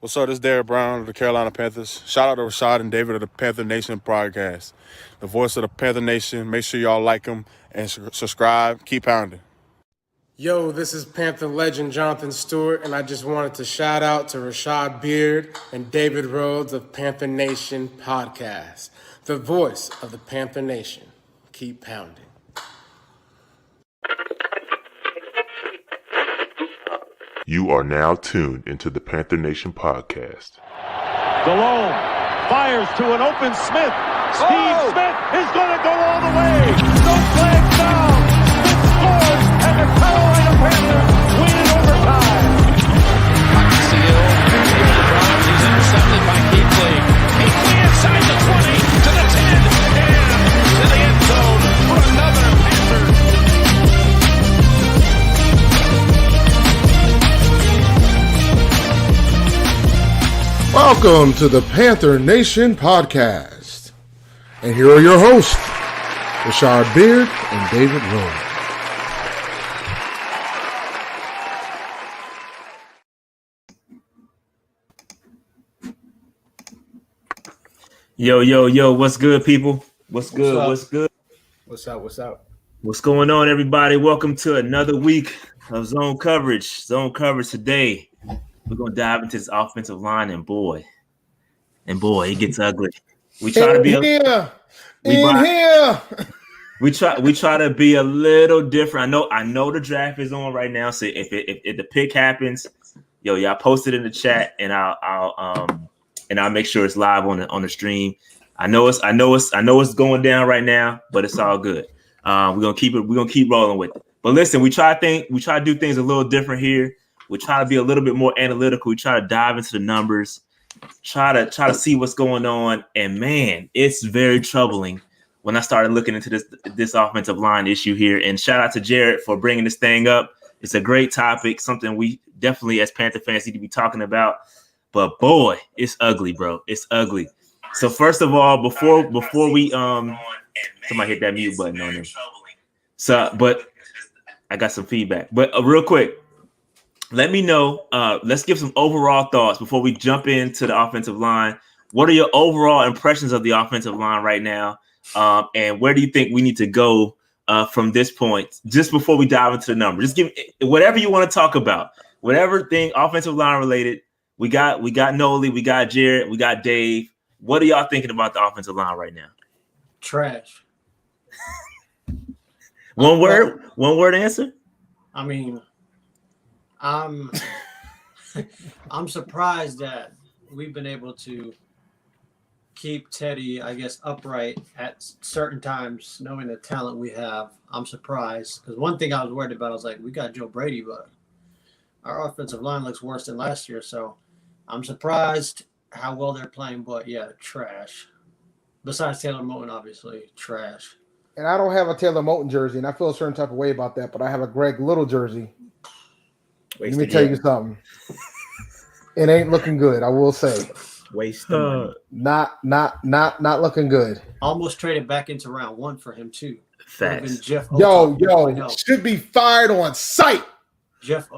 What's up? This is Derek Brown of the Carolina Panthers. Shout out to Rashad and David of the Panther Nation podcast. The voice of the Panther Nation. Make sure y'all like them and subscribe. Keep pounding. Yo, this is Panther legend Jonathan Stewart, and I just wanted to shout out to Rashad Beard and David Rhodes of Panther Nation podcast. The voice of the Panther Nation. Keep pounding. You are now tuned into the Panther Nation podcast. Delone fires to an open Smith. Steve Smith is going to go all the way. No flag down. Smith scores, and the Carolina Panthers win in overtime. Seal, here's the drive. He's intercepted by Keithley. Keithley inside the 20 to the 10 and to the end zone for another Panther. Welcome to the Panther Nation podcast. And here are your hosts, Rashad Beard and David Rhodes. Yo, what's good, people? What's good? What's up? What's going on, everybody? Welcome to another week of zone coverage. Zone coverage today. We're gonna dive into this offensive line, and boy, it gets ugly. We try to be We try to be a little different. I know the draft is on right now, so if the pick happens, y'all post it in the chat, and I'll make sure it's live on the stream. I know it's going down right now, but it's all good. We're gonna keep rolling with it. But listen, we try to do things a little different here. We try to be a little bit more analytical. We try to dive into the numbers, try to see what's going on. And man, it's very troubling when I started looking into this offensive line issue here. And shout out to Jarrett for bringing this thing up. It's a great topic, something we definitely as Panther fans need to be talking about. But boy, it's ugly, bro. It's ugly. So first of all, before we somebody hit that mute button on him. So, but I got some feedback. But real quick. Let me know. Let's give some overall thoughts before we jump into the offensive line. What are your overall impressions of the offensive line right now? And where do you think we need to go from this point? Just before we dive into the numbers, just give whatever you want to talk about. Whatever thing offensive line related. We got Noly, we got Jarrett, we got Dave. What are y'all thinking about the offensive line right now? Trash. One word answer? I mean, I'm surprised that we've been able to keep Teddy, I guess, upright at certain times, knowing the talent we have. I'm surprised because one thing I was worried about, I was like, we got Joe Brady, but our offensive line looks worse than last year. So I'm surprised how well they're playing, but yeah, trash. Besides Taylor Moton, obviously, trash. And I don't have a Taylor Moton jersey, and I feel a certain type of way about that, but I have a Greg Little jersey. Let me tell you something. It ain't looking good, I will say. Waste of money. Not looking good. Almost traded back into round one for him too. Facts. Yo, should be fired on sight. Jeff.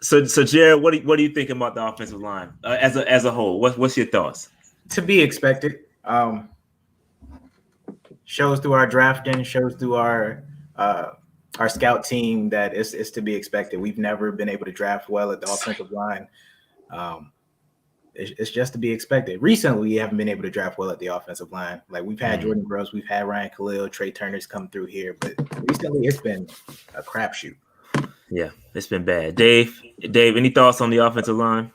So Jared, what do you think about the offensive line as a whole? What's your thoughts? To be expected. Shows through our drafting, shows through our scout team that it's to be expected. We've never been able to draft well at the offensive line. It's just to be expected. Recently, we haven't been able to draft well at the offensive line. Like we've had Jordan Groves, we've had Ryan Khalil, Trey Turner's come through here, but recently it's been a crapshoot. Yeah, it's been bad. Dave, any thoughts on the offensive line?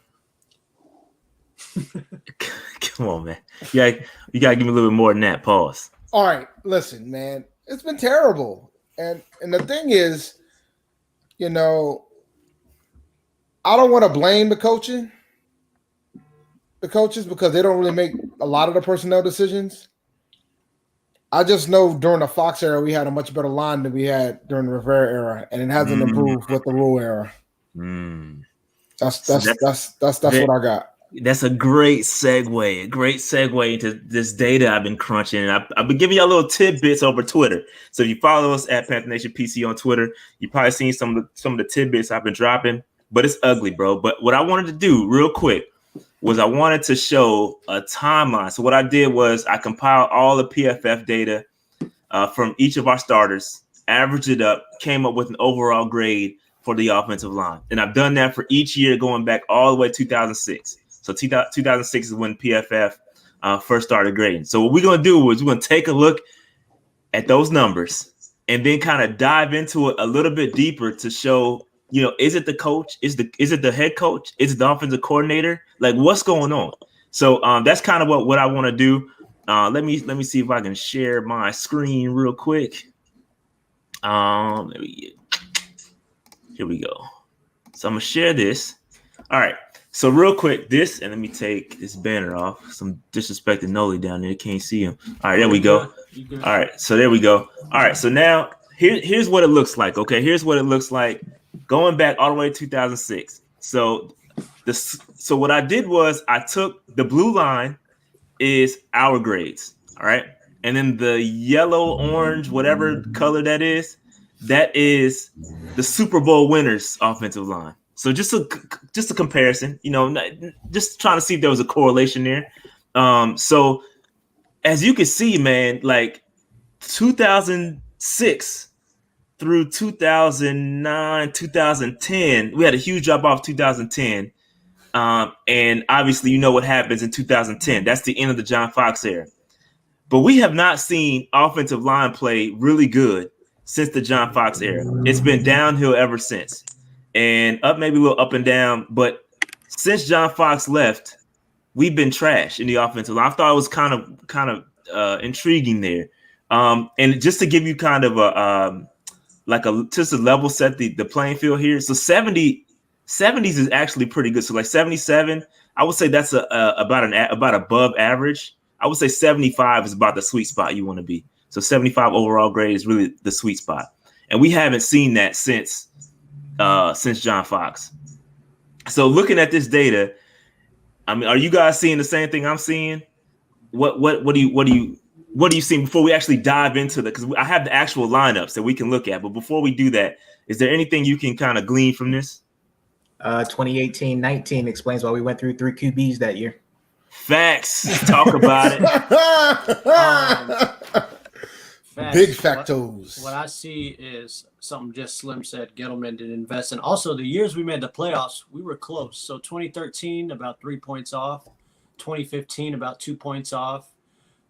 Come on, man. You gotta give me a little bit more than that. Pause. All right, listen, man. It's been terrible. And the thing is, I don't want to blame the coaches because they don't really make a lot of the personnel decisions. I just know during the Fox era, we had a much better line than we had during the Rivera era, and it hasn't improved with the Rule era. That's what I got. That's a great segue into this data I've been crunching. I've been giving y'all little tidbits over Twitter. So if you follow us at Panther Nation PC on Twitter, you've probably seen some of the tidbits I've been dropping. But it's ugly, bro. But what I wanted to do real quick, was I wanted to show a timeline. So what I did was I compiled all the PFF data from each of our starters, averaged it up, came up with an overall grade for the offensive line. And I've done that for each year going back all the way to 2006. So 2006 is when PFF first started grading. So what we're going to do is we're going to take a look at those numbers and then kind of dive into it a little bit deeper to show, is it the coach? Is it the head coach? Is it the offensive coordinator? Like, what's going on? So that's kind of what I want to do. Let me see if I can share my screen real quick. Here we go. So I'm gonna share this. All right. So real quick, and let me take this banner off. Some disrespecting Noly down there. Can't see him. All right, there we go. All right, so there we go. All right, so now here's what it looks like. Okay, here's what it looks like going back all the way to 2006. So what I did was I took the blue line is our grades. All right, and then the yellow, orange, whatever color that is the Super Bowl winners offensive line. So just a comparison, just trying to see if there was a correlation there. So as you can see, man, like 2006 through 2009, 2010, we had a huge drop off 2010. And obviously, you know what happens in 2010. That's the end of the John Fox era. But we have not seen offensive line play really good since the John Fox era. It's been downhill ever since. And maybe a little up and down. But since John Fox left, we've been trash in the offensive line. I thought it was kind of intriguing there. And just to give you kind of just a level set the playing field here. So 70s is actually pretty good. So like 77, I would say that's about above average. I would say 75 is about the sweet spot you want to be. So 75 overall grade is really the sweet spot. And we haven't seen that since John Fox. So looking at this data, I mean, are you guys seeing the same thing I'm seeing? What do you see before we actually dive into because I have the actual lineups that we can look at. But before we do that, is there anything you can kind of glean from this? 2018-19 explains why we went through 3 QBs that year. Facts. Talk about it. Facts. Big factos. What I see is something just Slim said. Gettleman did invest in. Also, the years we made the playoffs, we were close. So 2013, about 3 points off. 2015, about 2 points off.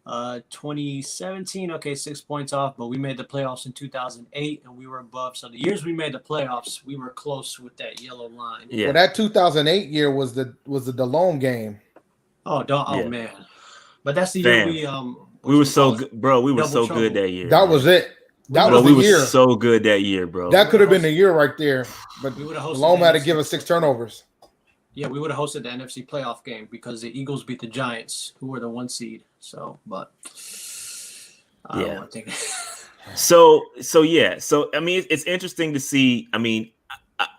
2017, okay, 6 points off. But we made the playoffs in 2008, and we were above. So the years we made the playoffs, we were close with that yellow line. Yeah. Well, that 2008 year was the DeLone game. Oh man! But that's the year we were so good, bro. We were so good that year. That was it. That was the year. We were so good that year, bro. That could have been the year right there. But DeLone had to give us 6 turnovers. Yeah, we would have hosted the NFC playoff game because the Eagles beat the Giants, who were the 1 seed. So, but I don't want to think. So I mean, it's interesting to see. I mean,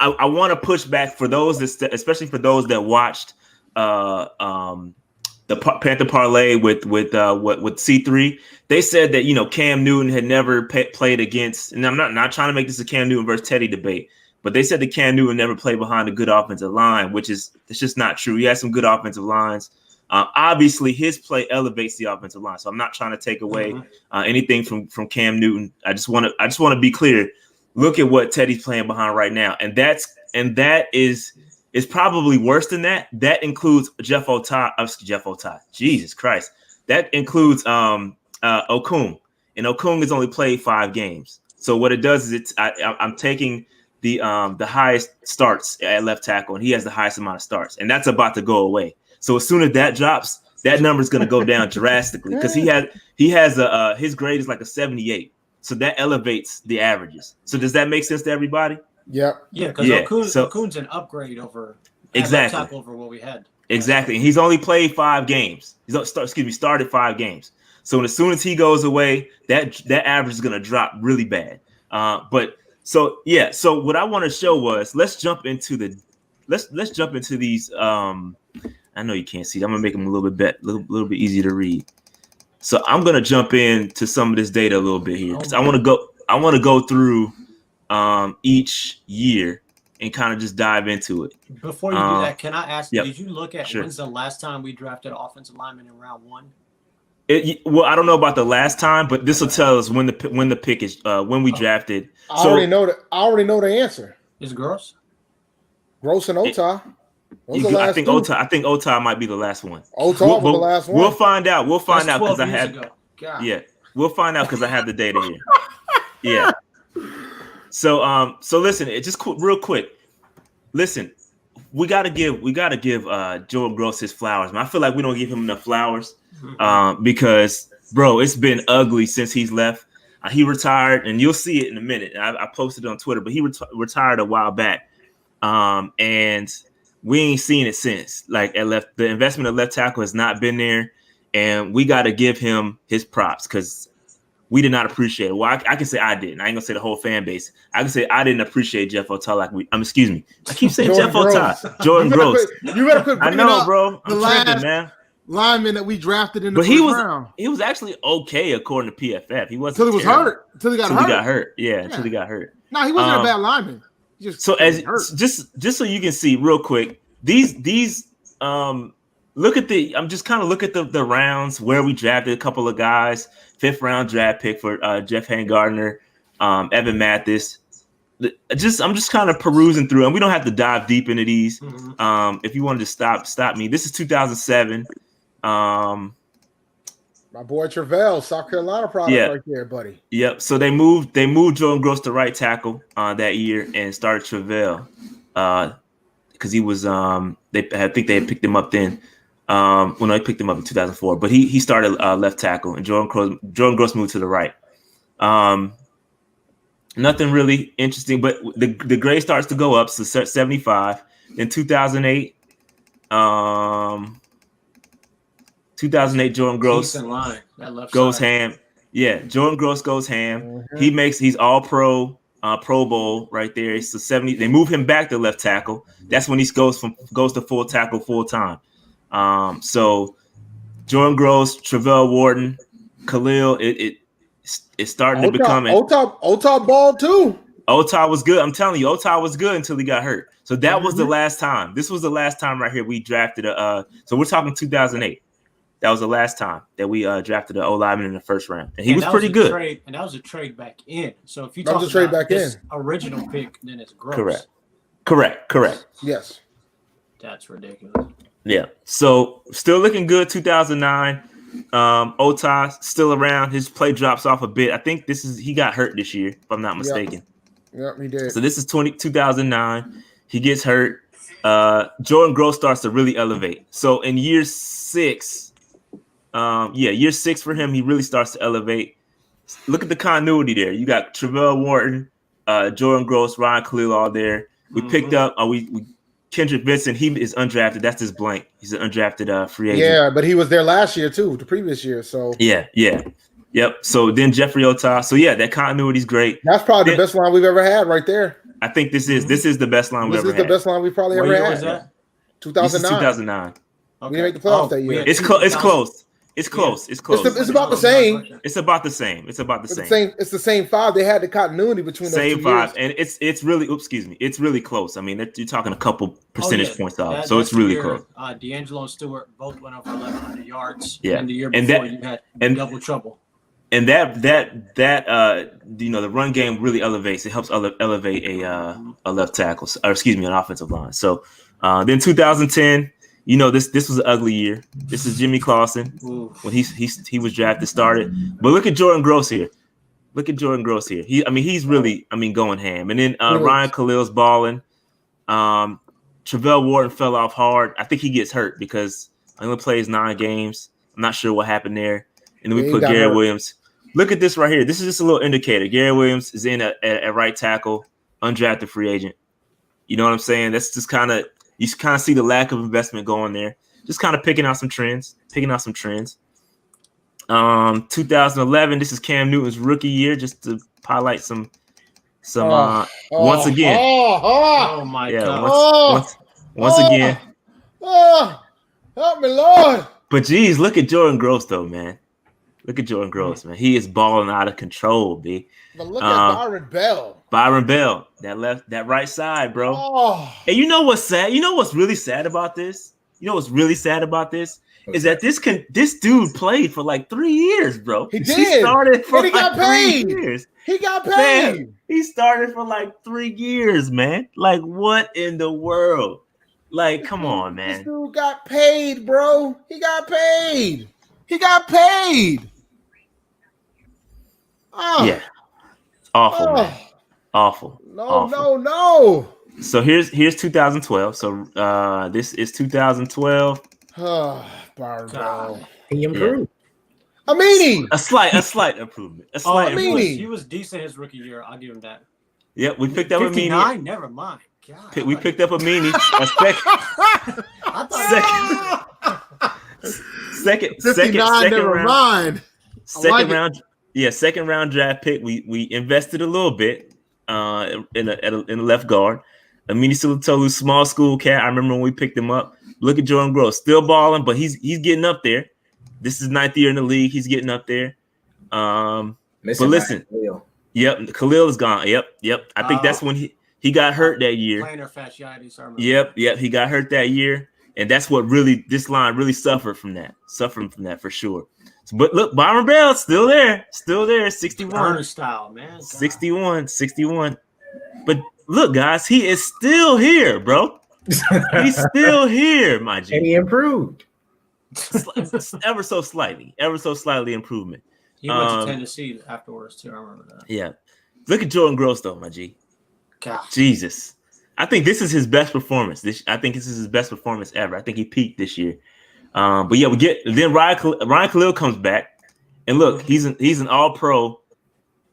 I want to push back for those especially for those that watched the Panther parlay with C3. They said that Cam Newton had never played against, and I'm not trying to make this a Cam Newton versus Teddy debate, but they said that Cam Newton never played behind a good offensive line, it's just not true. He has some good offensive lines. Obviously, his play elevates the offensive line, so I'm not trying to take away anything from Cam Newton. I just want to be clear. Look at what Teddy's playing behind right now, and that is probably worse than that. That includes Jeff Otai. Jesus Christ. That includes Okung. And Okung has only played 5 games. So what it does is I'm taking the highest starts at left tackle, and he has the highest amount of starts. And that's about to go away. So as soon as that drops, that number is going to go down drastically because he has his grade is like a 78. So that elevates the averages. So does that make sense to everybody? Yep. Yeah, because Okun's an upgrade over what we had. Exactly. And he's only played 5 games. Started 5 games. So as soon as he goes away, that average is going to drop really bad. So what I want to show was let's jump into these. I know you can't see. I'm gonna make them a little bit easier to read. So I'm gonna jump into some of this data a little bit here because I want to go through each year and kind of just dive into it. Before you do that, can I ask, yep. did you look at Sure. when's the last time we drafted an offensive lineman in round 1? Well, I don't know about the last time, but this will tell us when the pick is when we drafted. I already know the answer. Is Gross? Gross and Ota. I think Ota might be the last one. Ota was the last one. We'll find out. We'll find out because I have. Yeah, we'll find out because I have the data here. Yeah. So listen, it just real quick. Listen, we gotta give Joe Gross his flowers, man. I feel like we don't give him enough flowers because, bro, it's been ugly since he's left. He retired, and you'll see it in a minute. I posted it on Twitter, but he retired a while back, and we ain't seen it since. Like the investment of left tackle has not been there, and we got to give him his props because we did not appreciate it. Well, I can say I didn't. I ain't gonna say the whole fan base. I can say I didn't appreciate Jeff Ota like we. Excuse me. I keep saying Jeff Ota, Jordan Gross. You better quit. I know, bro. I'm tripping, man. Lineman that we drafted in the first round. He was actually okay according to PFF. He wasn't until he was hurt. Until he got hurt. Until he got hurt. No, he wasn't a bad lineman. Just so you can see real quick, these look at I'm just kind of look at the rounds where we drafted a couple of guys. 5th round draft pick for Jeff Gardner, Evan Mathis. I'm just kind of perusing through, and we don't have to dive deep into these. If you wanted to stop me, this is 2007. My boy Travell, South Carolina product right there, buddy. Yep. So they moved Jordan Gross to right tackle that year and started Travell because he was I think they had picked him up then. They picked him up in 2004, but he started left tackle, and Jordan Gross moved to the right. Nothing really interesting, but the grade starts to go up. So 75. Then 2008. 2008, Jordan Gross goes ham. Yeah, Jordan Gross goes ham. He's all pro Bowl right there. So 70. They move him back to left tackle. That's when he goes to full tackle full time. So Jordan Gross, Travell Wharton, Khalil, it's starting to become Ota ball too. Ota was good. I'm telling you, Ota was good until he got hurt. So that was the last time. This was the last time right here we drafted so we're talking 2008. That was the last time that we drafted an O lineman in the first round, and he was pretty good. And that was a trade back in. So if you talk about this original pick, then it's Gross. Correct. Yes. That's ridiculous. Yeah. So still looking good. 2009. Ota still around. His play drops off a bit. I think he got hurt this year, if I'm not mistaken. Yep, he did. So this is 2009. He gets hurt. Jordan Gross starts to really elevate. So in year 6, year 6 for him, he really starts to elevate. Look at the continuity there. You got Travell Wharton, Jordan Gross, Ryan Khalil all there. We picked up Kendrick Vincent. He is undrafted. That's his blank. He's an undrafted free agent. Yeah, but he was there last year too, the previous year. So Yep. So then Jeffrey Ota. So yeah, that continuity is great. That's probably the best line we've ever had right there. I think this is the best line we've ever had. This is the best line we've probably ever had. Was that? 2009. 2009. Okay. We didn't make the playoffs that year. It's close. It's close. It's about the same. It's about the same. It's the same 5. They had the continuity between those same 2 5, years. and it's really it's really close. I mean, you're talking a couple percentage points off, so it's really close. D'Angelo Stewart both went over 1,100 yards. Yeah, and the year before you had double trouble. And that the run game really elevates. It helps elevate a left tackle, or excuse me, an offensive line. So then 2010. This was an ugly year. This is Jimmy Clausen when he was drafted, started. But look at Jordan Gross here. He's really going ham. And then Ryan Khalil's balling. Travell Wharton fell off hard. I think he gets hurt because he only plays 9 games. I'm not sure what happened there. And then we put Garrett Williams. Look at this right here. This is just a little indicator. Garrett Williams is in at right tackle, undrafted free agent. You know what I'm saying? That's just kind of. You kind of see the lack of investment going there. Just kind of picking out some trends. 2011, this is Cam Newton's rookie year, just to highlight some once again. Oh my God. Once again. Help me, Lord. But geez, look at Jordan Gross though, man. Look at Jordan Gross, man. He is balling out of control, B. But look at Byron Bell. Byron Bell, that right side, bro. Oh. And you know what's sad? You know what's really sad about this? You know what's really sad about this? Is that this dude played for like 3 years, bro. He did. He started for and he got paid. 3 years. He got paid. Man, he started for like 3 years, man. Like, what in the world? Like, come on, man. This dude got paid, bro. He got paid. He got paid. Oh. Yeah. Awful, man. Awful. No. So here's 2012. So this is 2012. Byron Bell. He improved. I mean, a slight improvement. He was decent his rookie year. I'll give him that. Yep, we picked up a meanie. 59, never mind. God, we picked up a meanie. Second round. Second round draft pick. We invested a little bit in a left guard. Amini Sulatolu, small school cat. I remember when we picked him up. Look at Jordan Gross, still balling, but he's getting up there. This is 9th year in the league. He's getting up there. But listen, Khalil is gone. Yep. I think that's when he got hurt that year. Plantar fasciitis. Yep. He got hurt that year, and that's what really this line really suffered from that. Suffering from that for sure. But look, Byron Bell still there, 61. Burner style, man. 61. But look, guys, he is still here, bro. He's still here, my G. And he improved. ever so slightly improvement. He went to Tennessee afterwards too. I remember that. Yeah. Look at Jordan Gross though, my G. God. Jesus. I think this is his best performance. I think this is his best performance ever. I think he peaked this year. But yeah, then Ryan Khalil comes back, and look, he's an All-Pro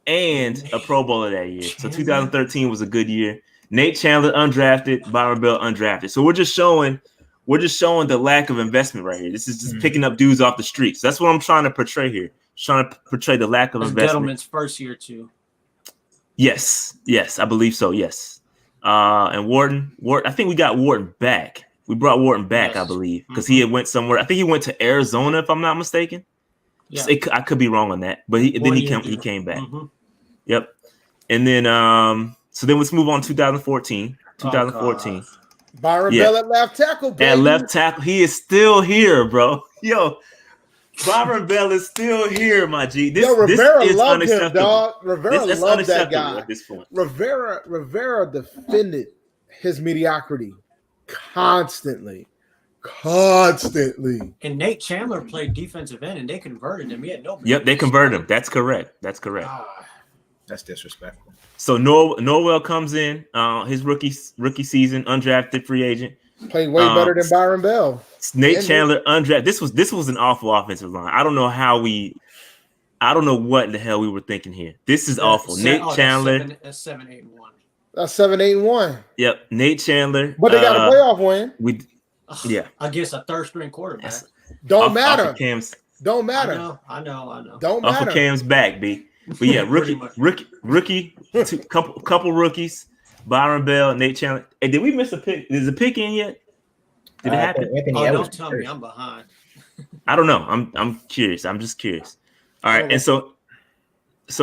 and a Pro Bowler that year. So 2013 was a good year. Nate Chandler undrafted, Byron Bell undrafted. So we're just showing the lack of investment right here. This is just picking up dudes off the streets. So that's what I'm trying to portray here. Trying to portray the lack of investment. Gettleman's first year too. Yes, I believe so. Yes, and Wharton. I think we got Wharton back. We brought Wharton back, I believe, because he had went somewhere. I think he went to Arizona, if I'm not mistaken. Yeah. I could be wrong on that, but he came back. Mm-hmm. Yep. And then so then let's move on to 2014. Byron Bell at left tackle, baby. At left tackle. He is still here, bro. Yo, Byron Bell is still here, my G. Rivera loved him, dog. Rivera loved that guy. At this point. Rivera defended his mediocrity constantly. And Nate Chandler played defensive end, and they converted him. He had no. Yep, they converted him. That's correct. That's disrespectful. So Norwell comes in, his rookie season, undrafted free agent. Played way better than Byron Bell. Nate Chandler undrafted. This was an awful offensive line. I don't know what the hell we were thinking here. This is awful. Nate Chandler. That's 7-8-1. That's 7-8-1. Yep, Nate Chandler. But they got a playoff win. Against a third string quarterback. Don't matter. Don't matter. I know. Don't matter. Off of Cam's back, B. But yeah, rookie, couple rookies, Byron Bell, Nate Chandler. Hey, did we miss a pick? Is the pick in yet? Did it happen? Don't tell me I'm behind. I don't know. I'm curious. I'm just curious. All right, and so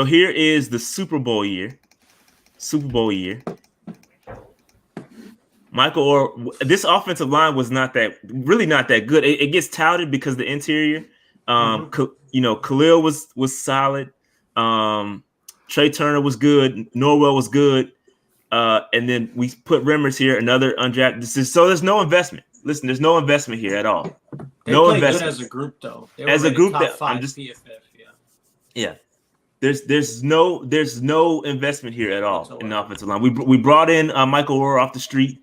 here is the Super Bowl year. Michael Orr, this offensive line was not that good. It gets touted because the interior. Khalil was solid. Trey Turner was good. Norwell was good. And then we put Remmers here, another undrafted. So there's no investment. Listen, there's no investment here at all. No investment. Good as a group, though. As a group, I'm just PFF. Yeah. There's no investment here at all in the offensive line. We brought in Michael Orr off the street.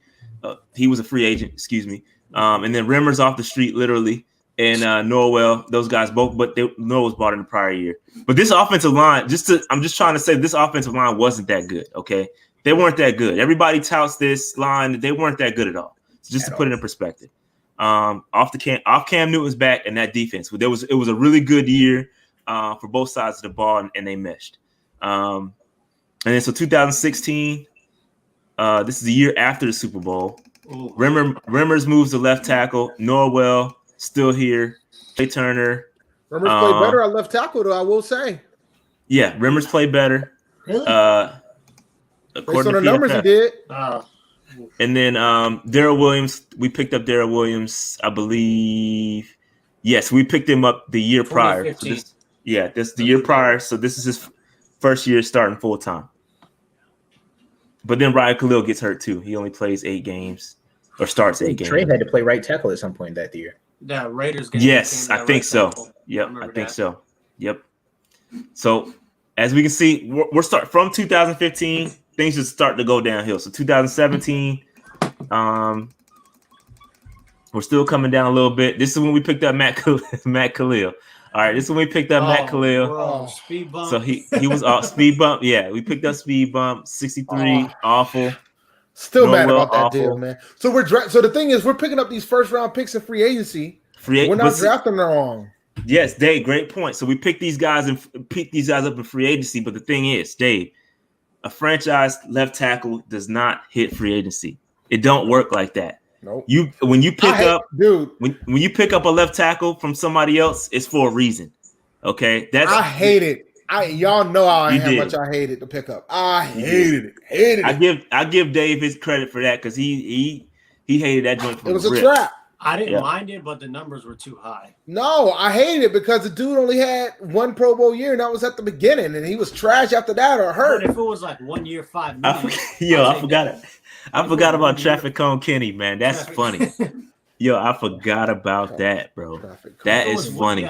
He was a free agent, excuse me. And then Remmers off the street, literally. And Norwell, those guys both, but Norwell was bought in the prior year. But this offensive line, I'm just trying to say this offensive line wasn't that good, okay? They weren't that good. Everybody touts this line. They weren't that good at all. So just to put it in perspective. Off Cam Newton's back and that defense. It was a really good year for both sides of the ball, and they meshed. And then so 2016, this is the year after the Super Bowl. Remmers moves to left tackle. Norwell still here. Trey Turner. Remmers played better at left tackle, though, I will say. Yeah, Remmers played better. Really? Based on the numbers he did. And then Darrell Williams, we picked up Darrell Williams, I believe. Yes, we picked him up the year prior. So this the year prior. So this is his first year starting full time. But then Ryan Khalil gets hurt too. He only plays 8 games or starts 8 games. Trey had to play right tackle at some point that year. Yeah, Raiders game. Yes, I think so. Yep, I think so. Yep. So as we can see, we're start from 2015. Things just start to go downhill. So 2017, we're still coming down a little bit. This is when we picked up Matt Khalil. All right, this is when we picked up Matt Khalil. Bro, speed bump. So he was off speed bump. Yeah, we picked up speed bump. 63, awful. Still mad about that awful. deal, man. So so the thing is, we're picking up these first round picks in free agency. We're not drafting them wrong. Yes, Dave, great point. So we picked these guys up in free agency. But the thing is, Dave, a franchise left tackle does not hit free agency. It don't work like that. Nope. When you pick up when you pick up a left tackle from somebody else, it's for a reason. Okay, I hate it. Y'all know how much I hated the pickup. I hated it. I give Dave his credit for that because he hated that joint. It was a trap. I didn't mind it, but the numbers were too high. No, I hated it because the dude only had 1 Pro Bowl year, and that was at the beginning, and he was trash after that or hurt. But if it was like 1 year, $5 million. I forgot it. I forgot about Traffic Cone Kenny, man. That's funny. Yo, I forgot about that, bro. That is funny.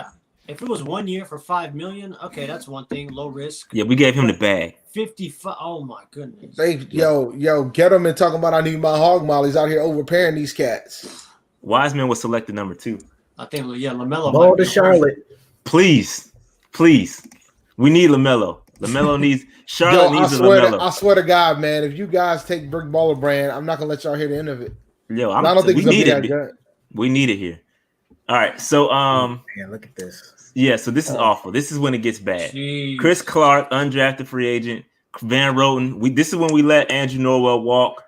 If it was 1 year for $5 million, okay, that's one thing. Low risk. Yeah, we gave him the bag. 55. Oh my goodness. Yo, get them and talking about I need my hog mollies out here overpaying these cats. Wiseman was selected number 2. I think LaMelo. Ball to Charlotte. Please. We need LaMelo. LaMelo needs Charlotte needs a LaMelo. I swear to God, man, if you guys take Brick Baller brand, I'm not gonna let y'all hear the end of it. Yo, I don't think we it's gonna need be it. that good. We need it here. All right, so man, look at this. Yeah, so this is awful. This is when it gets bad. Jeez. Chris Clark, undrafted free agent. Van Roten. This is when we let Andrew Norwell walk.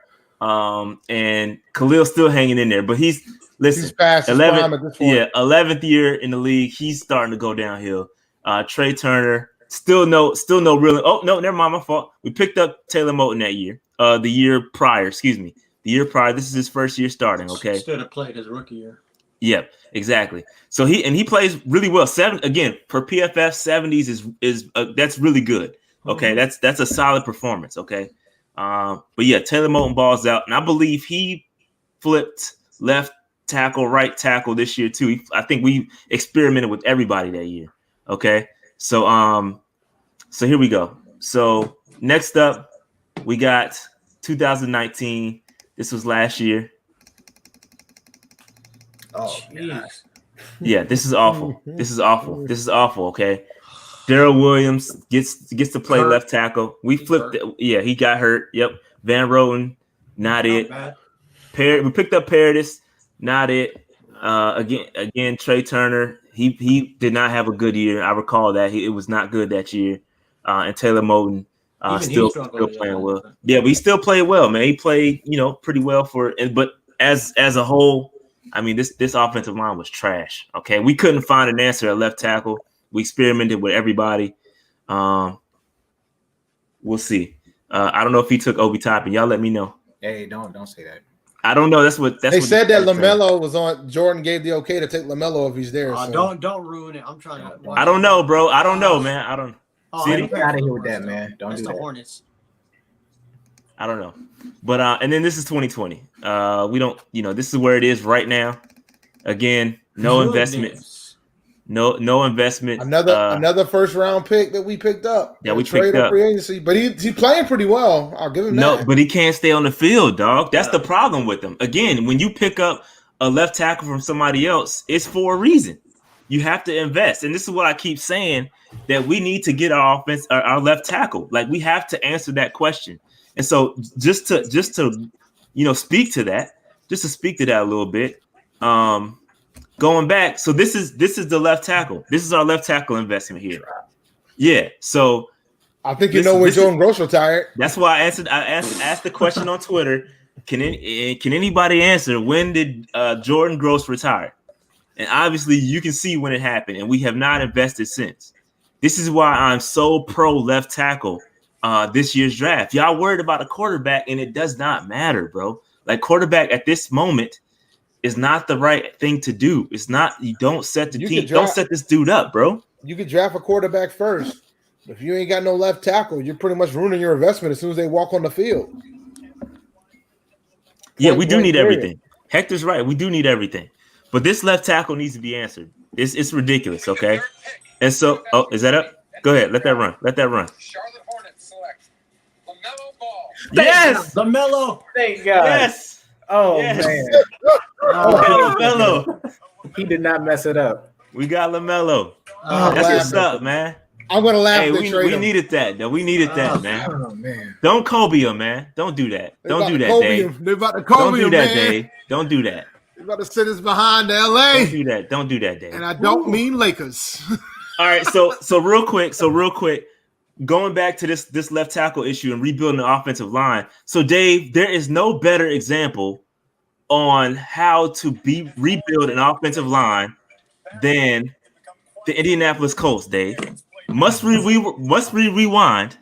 And Khalil's still hanging in there, but he's past his prime at this point. Yeah, 11th year in the league. He's starting to go downhill. Trey Turner, still no real. Oh no, never mind, my fault. We picked up Taylor Moton that year. The year prior. This is his first year starting. Okay, Should have played his rookie year. Yeah, exactly. So he plays really well. Per PFF 70s is that's really good. Okay, that's a solid performance. Okay, but yeah, Taylor Moton balls out, and I believe he flipped left tackle, right tackle this year too. I think we experimented with everybody that year. Okay, so here we go. So next up, we got 2019. This was last year. Oh, jeez. Yeah, this is awful. This is awful. Okay, Darrell Williams gets to play left tackle. We flipped it. Yeah, he got hurt. Yep. Van Roten, not it. We picked up Paradis, not it. Again, Trey Turner. He did not have a good year. I recall that it was not good that year. And Taylor Moton still playing well. Yeah, but he still played well, man. He played pretty well but as a whole, I mean this offensive line was trash. Okay, we couldn't find an answer at left tackle. We experimented with everybody. We'll see. I don't know if he took Obi Toppin. Y'all let me know. Hey, don't say that. I don't know. That's what they said that LaMelo was on. Jordan gave the okay to take LaMelo if he's there. So. Don't ruin it. I'm trying to. I don't know, bro. I don't know, man. I don't. Get out of here with that, man. Don't do that. Hornets. I don't know, but and then this is 2020. We don't. This is where it is right now. Again, no investment. No investment. Another first round pick that we picked up. Yeah, we picked up free agency, but he's playing pretty well. I'll give him that. No, but he can't stay on the field, dog. That's the problem with him. Again, when you pick up a left tackle from somebody else, it's for a reason. You have to invest, and this is what I keep saying, that we need to get our offense, our left tackle. Like, we have to answer that question. And so, just to speak to that, a little bit. Going back, so this is the left tackle. This is our left tackle investment here. Yeah, so I think where Jordan Gross retired. That's why I asked the question on Twitter. Can anybody answer when did Jordan Gross retire? And obviously, you can see when it happened, and we have not invested since. This is why I'm so pro left tackle this year's draft. Y'all worried about a quarterback, and it does not matter, bro. Like, quarterback at this moment is not the right thing to do. It's not. You don't set the team. Don't set this dude up, bro. You could draft a quarterback first. If you ain't got no left tackle, you're pretty much ruining your investment as soon as they walk on the field. Yeah, we do need everything. Hector's right. We do need everything. But this left tackle needs to be answered. It's ridiculous, okay? And so, is that up? Go ahead. Let that run. Let that run. Charlotte Hornets select LaMelo Ball. Yes! LaMelo. Thank God. Yes! Oh, Yes. man. LaMelo. He did not mess it up. We got LaMelo. Oh, That's what's up, man. I'm going to laugh Hey, at we needed that, though. We needed that, man. Oh, man. Don't Kobe him, man. Don't do that. Don't do that, Dave. They're about to Don't Kobe do him, that, man. Dave. Don't do that. They're about to send us behind to LA. Don't do that. Don't do that, Dave. And I don't mean Lakers. All right, so real quick, going back to this left tackle issue and rebuilding the offensive line. So, Dave, there is no better example on how to rebuild an offensive line than the Indianapolis Colts, Dave. Must we rewind?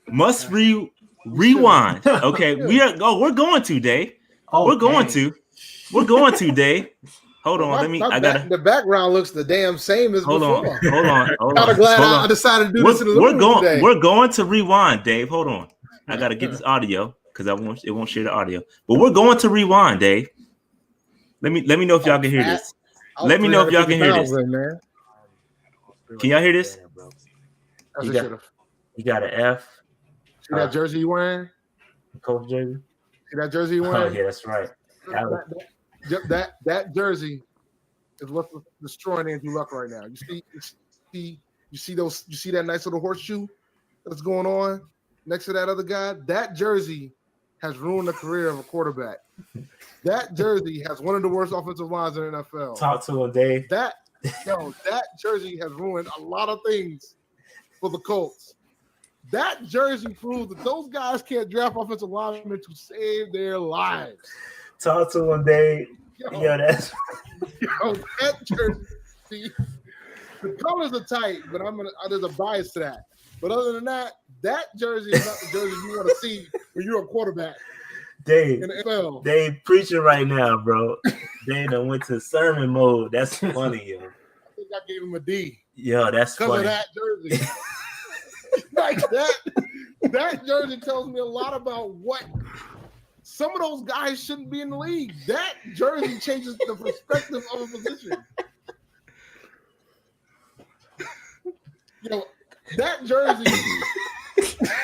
Must rewind. Okay, we're going to, Dave. We're going to, Dave. Hold on, the background looks the damn same as before. Hold on. I'm glad I decided to do this in the living room today. We're going to rewind, Dave. Hold on. I gotta get this audio because it won't share the audio. But we're going to rewind, Dave. Let me know if y'all can hear this. Let me know if y'all can hear this. Man. Can y'all hear this? You got an F. See that jersey you wearing? Coach jersey. See that jersey you Oh wearing? yeah, that's right. That jersey is what's destroying Andrew Luck right now. You see that nice little horseshoe that's going on next to that other guy? That jersey has ruined the career of a quarterback. That jersey has one of the worst offensive lines in the NFL. Talk to him, Dave. That jersey has ruined a lot of things for the Colts. That jersey proves that those guys can't draft offensive linemen to save their lives. Talk to him, Dave. That jersey. The colors are tight, but there's a bias to that. But other than that jersey is not the jersey you want to see when you're a quarterback. Dave, in the NFL. Dave preaching right now, bro. Dave done went to sermon mode. That's funny, yo. I think I gave him a D. Yo, that's funny. Because of that jersey. Like that jersey tells me a lot about what some of those guys shouldn't be in the league. That jersey changes the perspective of a position. That jersey,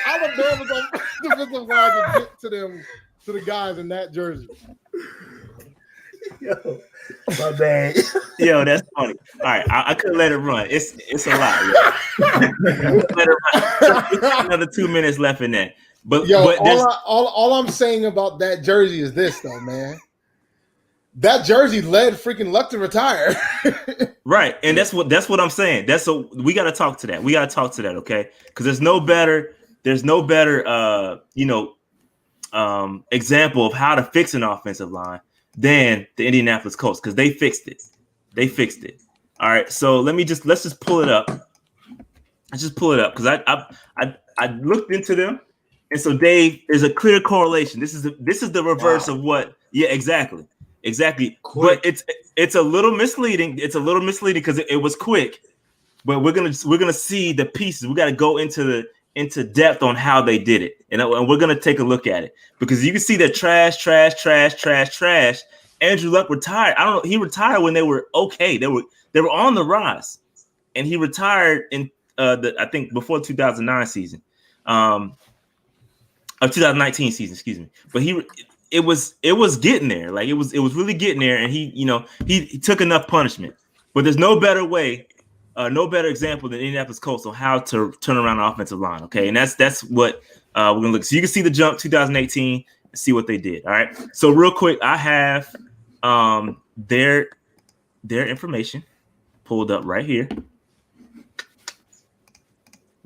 Alabama's on defensive line to get to the guys in that jersey. Yo, my bad. Yo, that's funny. All right, I couldn't let it run. It's a lot. Let it run. Another 2 minutes left in that. But all I'm saying about that jersey is this, though, man. That jersey led freaking Luck to retire. Right, and that's what I'm saying. We got to talk to that. We got to talk to that, okay? Because there's no better example of how to fix an offensive line than the Indianapolis Colts, because they fixed it. All right, so let's just pull it up. Let's just pull it up because I looked into them, and so Dave, there's a clear correlation. This is the reverse of what. Yeah, exactly. Quick. But it's a little misleading. It's a little misleading because it was quick, but we're gonna see the pieces. We got to go into depth on how they did it, and we're gonna take a look at it because you can see that trash. Andrew Luck retired. I don't know. He retired when they were okay. They were on the rise, and he retired in I think before 2009 season, of 2019 season. Excuse me. But it was getting there. Like it was really getting there, and he took enough punishment. But there's no better way. No better example than Indianapolis Colts on how to turn around an offensive line. Okay, and that's what we're gonna look. So you can see the jump 2018 and see what they did. All right. So real quick, I have their information pulled up right here.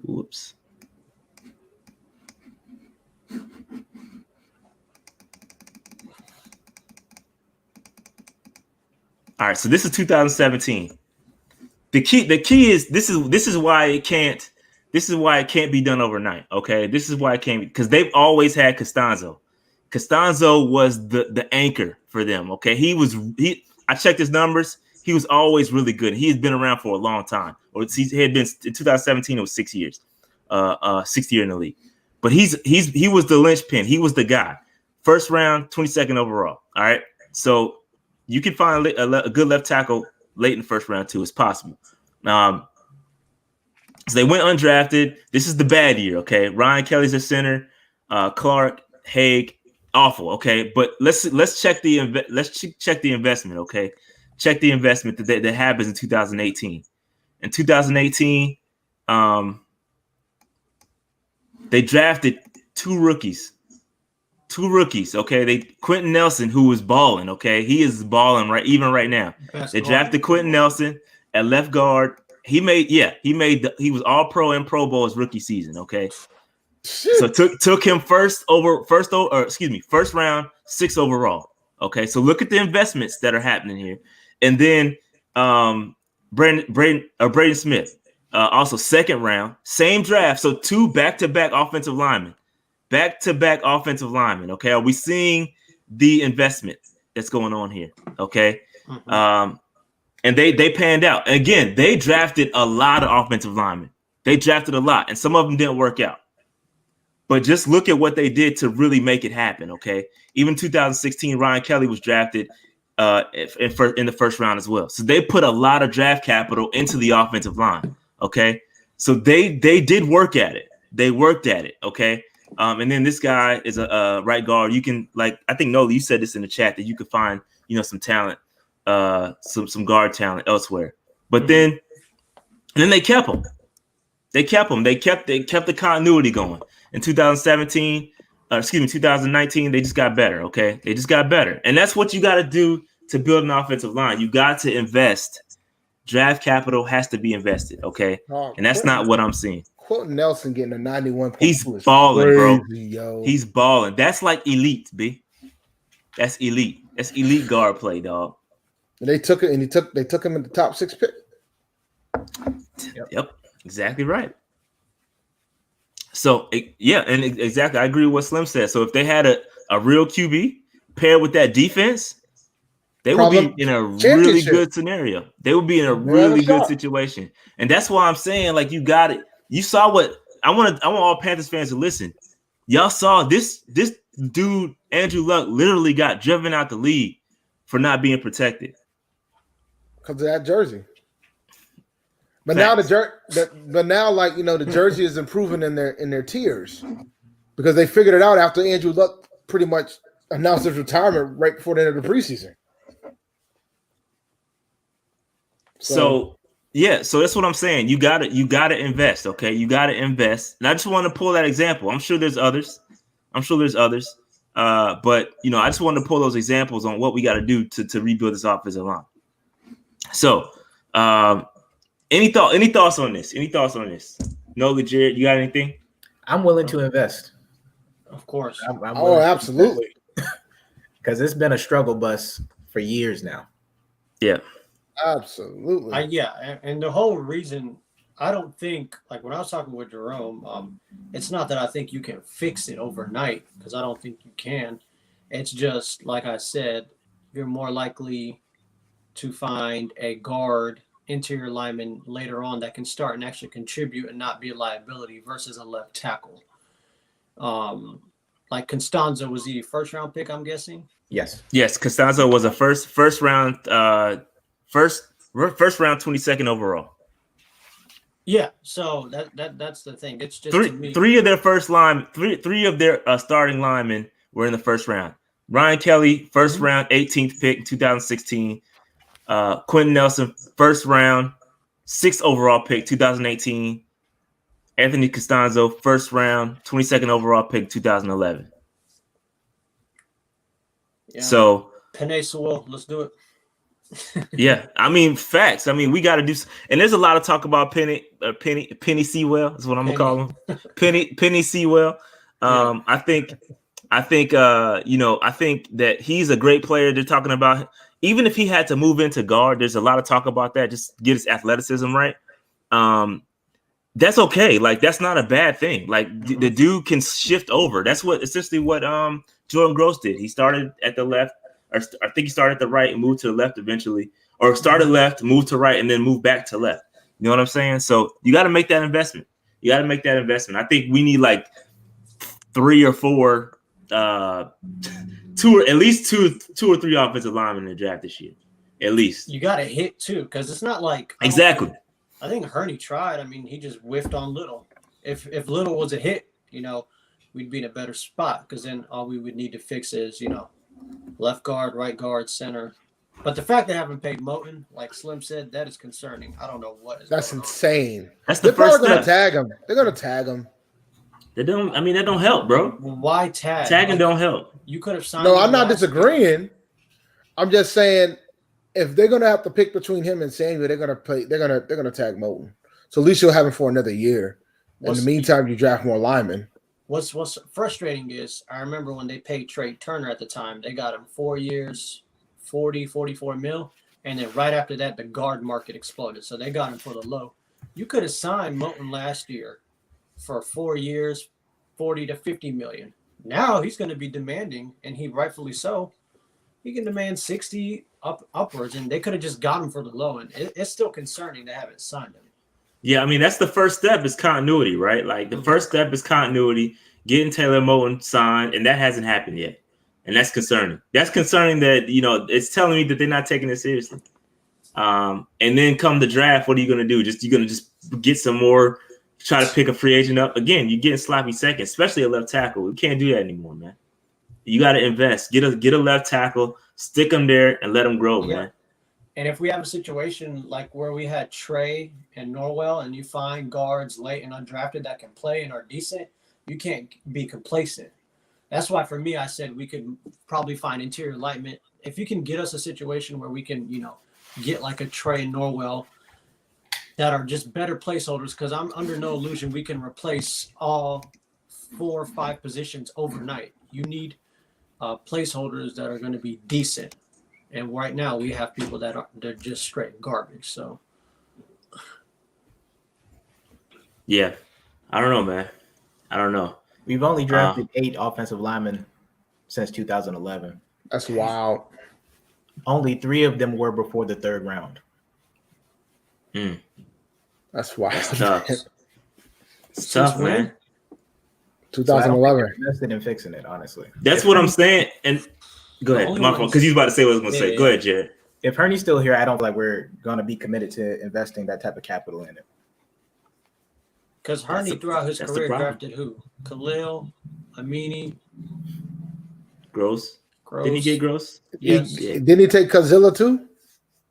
Whoops. All right, so this is 2017. The key is this is why it can't be done overnight. Okay, this is why it can't, because they've always had Costanzo. Costanzo was the anchor for them. Okay, I checked his numbers. He was always really good. He has been around for a long time. Or he had been in 2017. It was 6 years, 6th year in the league. But he was the linchpin. He was the guy. First round, 22nd overall. All right, so you can find a good left tackle late in the first round too. It's possible. So they went undrafted. This is the bad year. Okay, Ryan Kelly's their center. Clark, Haig, awful. Okay, but let's check the investment. Okay, check the investment that happens in 2018. In 2018, they drafted two rookies. Okay, Quentin Nelson, who was balling. Okay, he is balling right now. They drafted Quentin Nelson at left guard. He was all pro and Pro Bowl his rookie season. Okay, so took him first round, 6th overall. Okay, so look at the investments that are happening here, and then Braden Smith, also 2nd round, same draft. So 2 back-to-back offensive linemen. Okay, are we seeing the investment that's going on here? Okay, and they panned out. And again, they drafted a lot of offensive linemen. They drafted a lot, and some of them didn't work out. But just look at what they did to really make it happen. Okay, even 2016, Ryan Kelly was drafted in the first round as well. So they put a lot of draft capital into the offensive line. Okay, so they did work at it. They worked at it. Okay. And then this guy is a right guard. You can, like, I think Noly, you said this in the chat, that you could find, some talent, some guard talent elsewhere. But then they kept him. They kept the continuity going. In 2019, they just got better. Okay, they just got better, and that's what you got to do to build an offensive line. You got to invest. Draft capital has to be invested. Okay, and that's not what I'm seeing. Quentin Nelson getting a 91. He's balling, bro. Yo. He's balling. That's like elite, B. That's elite. That's elite guard play, dog. And they took it, and they took him in the top 6 pick. Yep, exactly right. So exactly. I agree with what Slim said. So if they had a real QB paired with that defense, they would be in a really good scenario. They would be in a really good situation, and that's why I'm saying, like, you got it. You saw what I want all Panthers fans to listen. Y'all saw this dude, Andrew Luck, literally got driven out the league for not being protected because of that jersey. But now the jersey is improving in their tiers because they figured it out after Andrew Luck pretty much announced his retirement right before the end of the preseason. So that's what I'm saying. You gotta invest, okay? You gotta invest. And I just want to pull that example. I'm sure there's others. But I just wanted to pull those examples on what we got to do to rebuild this offensive line. So, any thoughts on this? Noly, Jarrett, you got anything? I'm willing to invest. Of course. Absolutely. Because it's been a struggle bus for years now. Yeah. Absolutely. And the whole reason, I don't think, like when I was talking with Jerome, it's not that I think you can fix it overnight, because I don't think you can. It's just, like I said, you're more likely to find a guard, interior lineman later on that can start and actually contribute and not be a liability versus a left tackle. Like Costanzo was the 1st round pick, I'm guessing. Yes, Costanzo was a first round 22nd overall. Yeah, so that's the thing. It's just three of their starting linemen were in the 1st round. Ryan Kelly, 1st round, 18th pick in 2016. Quentin Nelson, 1st round, 6th overall pick, 2018. Anthony Costanzo, 1st round, 22nd overall pick, 2011. Yeah. So Penei Sewell, let's do it. Yeah, I mean, facts. I mean, we got to do, and there's a lot of talk about Penny Sewell. That's what I'm gonna call him, Penny Sewell. I think that he's a great player. They're talking about even if he had to move into guard, there's a lot of talk about that. Just get his athleticism right. That's okay. Like that's not a bad thing. Like the dude can shift over. That's essentially what Jordan Gross did. He started at the left, or I think he started at the right and moved to the left eventually, or started left, moved to right, and then moved back to left. You know what I'm saying? So you got to make that investment. I think we need like 3 or 4, at least two or three offensive linemen in the draft this year. At least you got to hit too, because it's not like exactly. I think Hurney tried. I mean, he just whiffed on Little. If Little was a hit, we'd be in a better spot, because then all we would need to fix is, left guard, right guard, center. But the fact they haven't paid Moten, like Slim said, that is concerning. I don't know what is That's going insane. That's the They're first probably going to step. tag him. They're going to tag him. That don't help, bro. on. Why tag? Tagging don't help. You could have signed. No, him I'm not last disagreeing. I'm just saying if they're going to have to pick between him and Samuel, they're going to tag Moten. So at least you'll have him for another year. In the meantime, you draft more linemen. What's frustrating is I remember when they paid Trey Turner at the time, they got him 4 years, 44 mil. And then right after that, the guard market exploded. So they got him for the low. You could have signed Moten last year for 4 years, 40 to 50 million. Now he's going to be demanding, and he rightfully so. He can demand 60 upwards, and they could have just got him for the low. And it's still concerning they haven't signed him. Yeah, I mean, that's the first step is continuity, right? Like the first step is continuity, getting Taylor Moten signed, and that hasn't happened yet. And that's concerning. That's concerning that, it's telling me that they're not taking it seriously. And then come the draft, what are you going to do? You're going to just get some more, try to pick a free agent up? Again, you're getting sloppy seconds, especially a left tackle. We can't do that anymore, man. You got to invest. Get a left tackle, stick them there, and let them grow, man. And if we have a situation like where we had Trey and Norwell, and you find guards late and undrafted that can play and are decent, you can't be complacent. That's why for me, I said we could probably find interior linemen. If you can get us a situation where we can, get like a Trey and Norwell that are just better placeholders, because I'm under no illusion we can replace all 4 or 5 positions overnight. You need placeholders that are going to be decent. And right now we have people they're just straight garbage. So, yeah, I don't know, man. I don't know. We've only drafted 8 offensive linemen since 2011. That's wild. Only 3 of them were before the 3rd round. That's wild. That's tough. It's tough, man. 2011. So invested in fixing it, honestly. That's what I'm saying. And go ahead, my fault, because he's about to say what I was going to say. Go ahead, Jarrett. If Hurney's still here, I don't feel like we're going to be committed to investing that type of capital in it. Because Hurney throughout his career drafted who? Khalil, Amini, Gross. Didn't he get Gross? Yes. Didn't he take Kazilla too?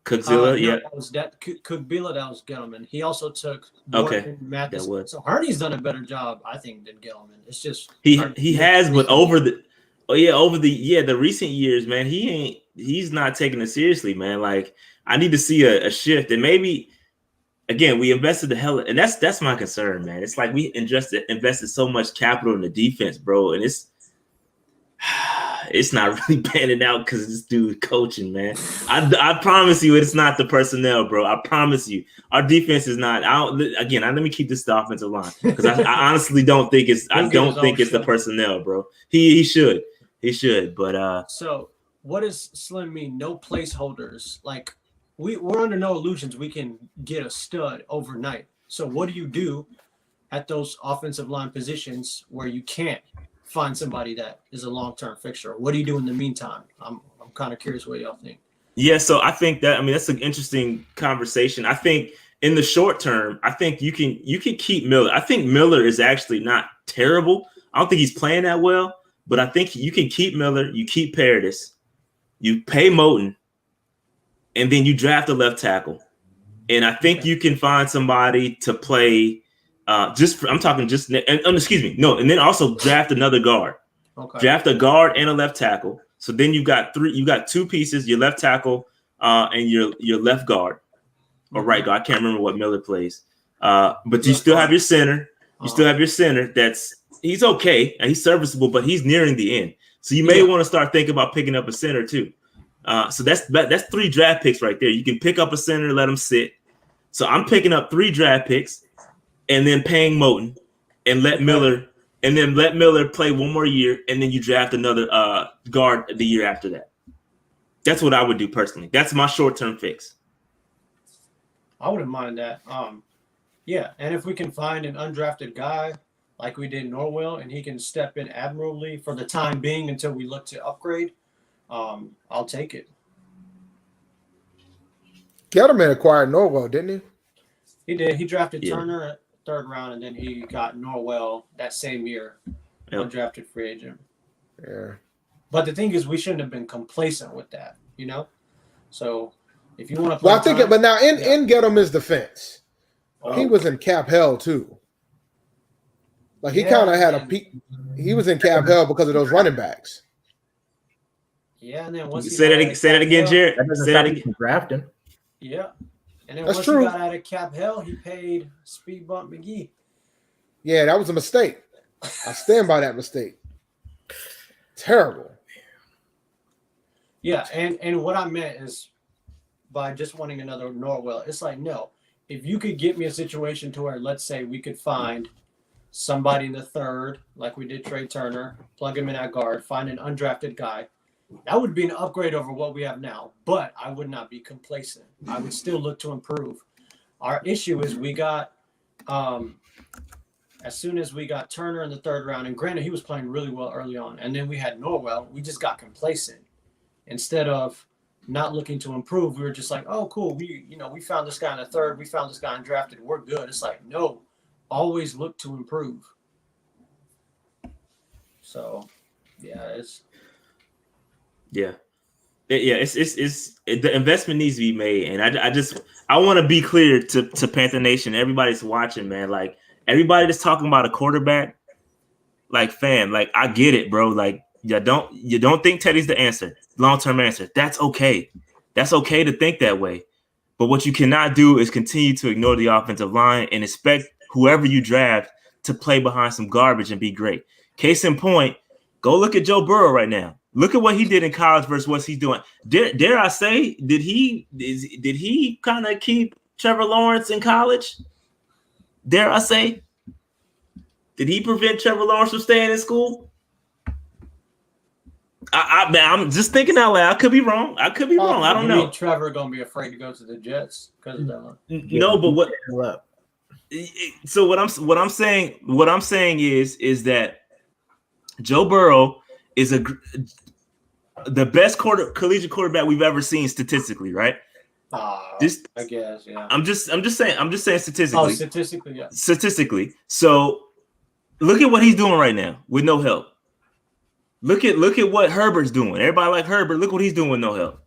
Kazilla, yeah. That was Kugbila, that was Gettleman. He also took Mathis. So Hurney's done a better job, I think, than Gettleman. It's just he has, but over the recent years, man, he's not taking it seriously, man. Like I need to see a shift, and maybe again we invested the hell, and that's my concern, man. It's like we invested so much capital in the defense, bro, and it's not really panning out because this dude coaching, man. I promise you, it's not the personnel, bro. I promise you, our defense is not. Let me keep this the offensive line because I honestly don't think it's. I don't think it's the personnel, bro. He should, but So what does Slim mean? No placeholders. Like we're under no illusions we can get a stud overnight. So what do you do at those offensive line positions where you can't find somebody that is a long-term fixture? What do you do in the meantime? I'm kind of curious what y'all think. Yeah, so I think that's an interesting conversation. I think in the short term, I think you can keep Miller. I think Miller is actually not terrible. I don't think he's playing that well, but I think you can keep Miller, you keep Paradis, you pay Moten, and then you draft a left tackle. And I think you can find somebody to play and then also draft another guard. Okay. Draft a guard and a left tackle. So then you got 2 pieces, your left tackle and your left guard or right guard. I can't remember what Miller plays. But you still have your center. You still have your center he's okay and he's serviceable, but he's nearing the end. So you may want to start thinking about picking up a center too. So that's 3 draft picks right there. You can pick up a center, let him sit. So I'm picking up 3 draft picks and then paying Moten and let Miller play one more year, and then you draft another guard the year after that. That's what I would do personally. That's my short-term fix. I wouldn't mind that. Yeah, and if we can find an undrafted guy like we did Norwell, and he can step in admirably for the time being until we look to upgrade, I'll take it. Gettleman acquired Norwell, didn't he? He did. He drafted Turner at 3rd round, and then he got Norwell that same year, undrafted free agent. Yeah. But the thing is, we shouldn't have been complacent with that, you know? So if you want to play. Well, I think, but now in Gettleman's defense, he was in cap hell too. Like he kind of had a peak. He was in cap hell because of those running backs. Yeah, and then once say that again, Jarrett. Say that again. Drafting. Yeah, and then That's once true. he got out of cap hell, he paid Speed Bump McGee. Yeah, that was a mistake. I stand by that mistake. Terrible. Yeah, and what I meant is by just wanting another Norwell, it's like, no, if you could get me a situation to where, let's say, we could find somebody in the 3rd, like we did Trey Turner, plug him in at guard, find an undrafted guy, that would be an upgrade over what we have now. But I would not be complacent. I would still look to improve. Our issue is we got, as soon as we got Turner in the 3rd round, and granted, he was playing really well early on, and then we had Norwell, we just got complacent. Instead of not looking to improve, we were just like, oh, cool. We found this guy in the 3rd. We found this guy undrafted. We're good. It's like, no, always look to improve. So, it's the investment needs to be made, and I want to be clear to Panther Nation. Everybody's watching, man. Like everybody that's talking about a quarterback, like fam, like I get it, bro. Like you don't think Teddy's the answer, long-term answer. That's okay. That's okay to think that way. But what you cannot do is continue to ignore the offensive line and expect whoever you draft to play behind some garbage and be great. Case in point, go look at Joe Burrow right now. Look at what he did in college versus what he's doing. Dare I say, did he kind of keep Trevor Lawrence in college? Dare I say? Did he prevent Trevor Lawrence from staying in school? I'm just thinking out loud. I could be wrong. I don't know. Trevor gonna be afraid to go to the Jets because of that. No, but what? So what I'm saying is that Joe Burrow is the best collegiate quarterback we've ever seen statistically, right? I guess, yeah. I'm just saying statistically. Oh, statistically, yeah. Statistically. So look at what he's doing right now with no help. Look at what Herbert's doing. Everybody like Herbert. Look what he's doing with no help.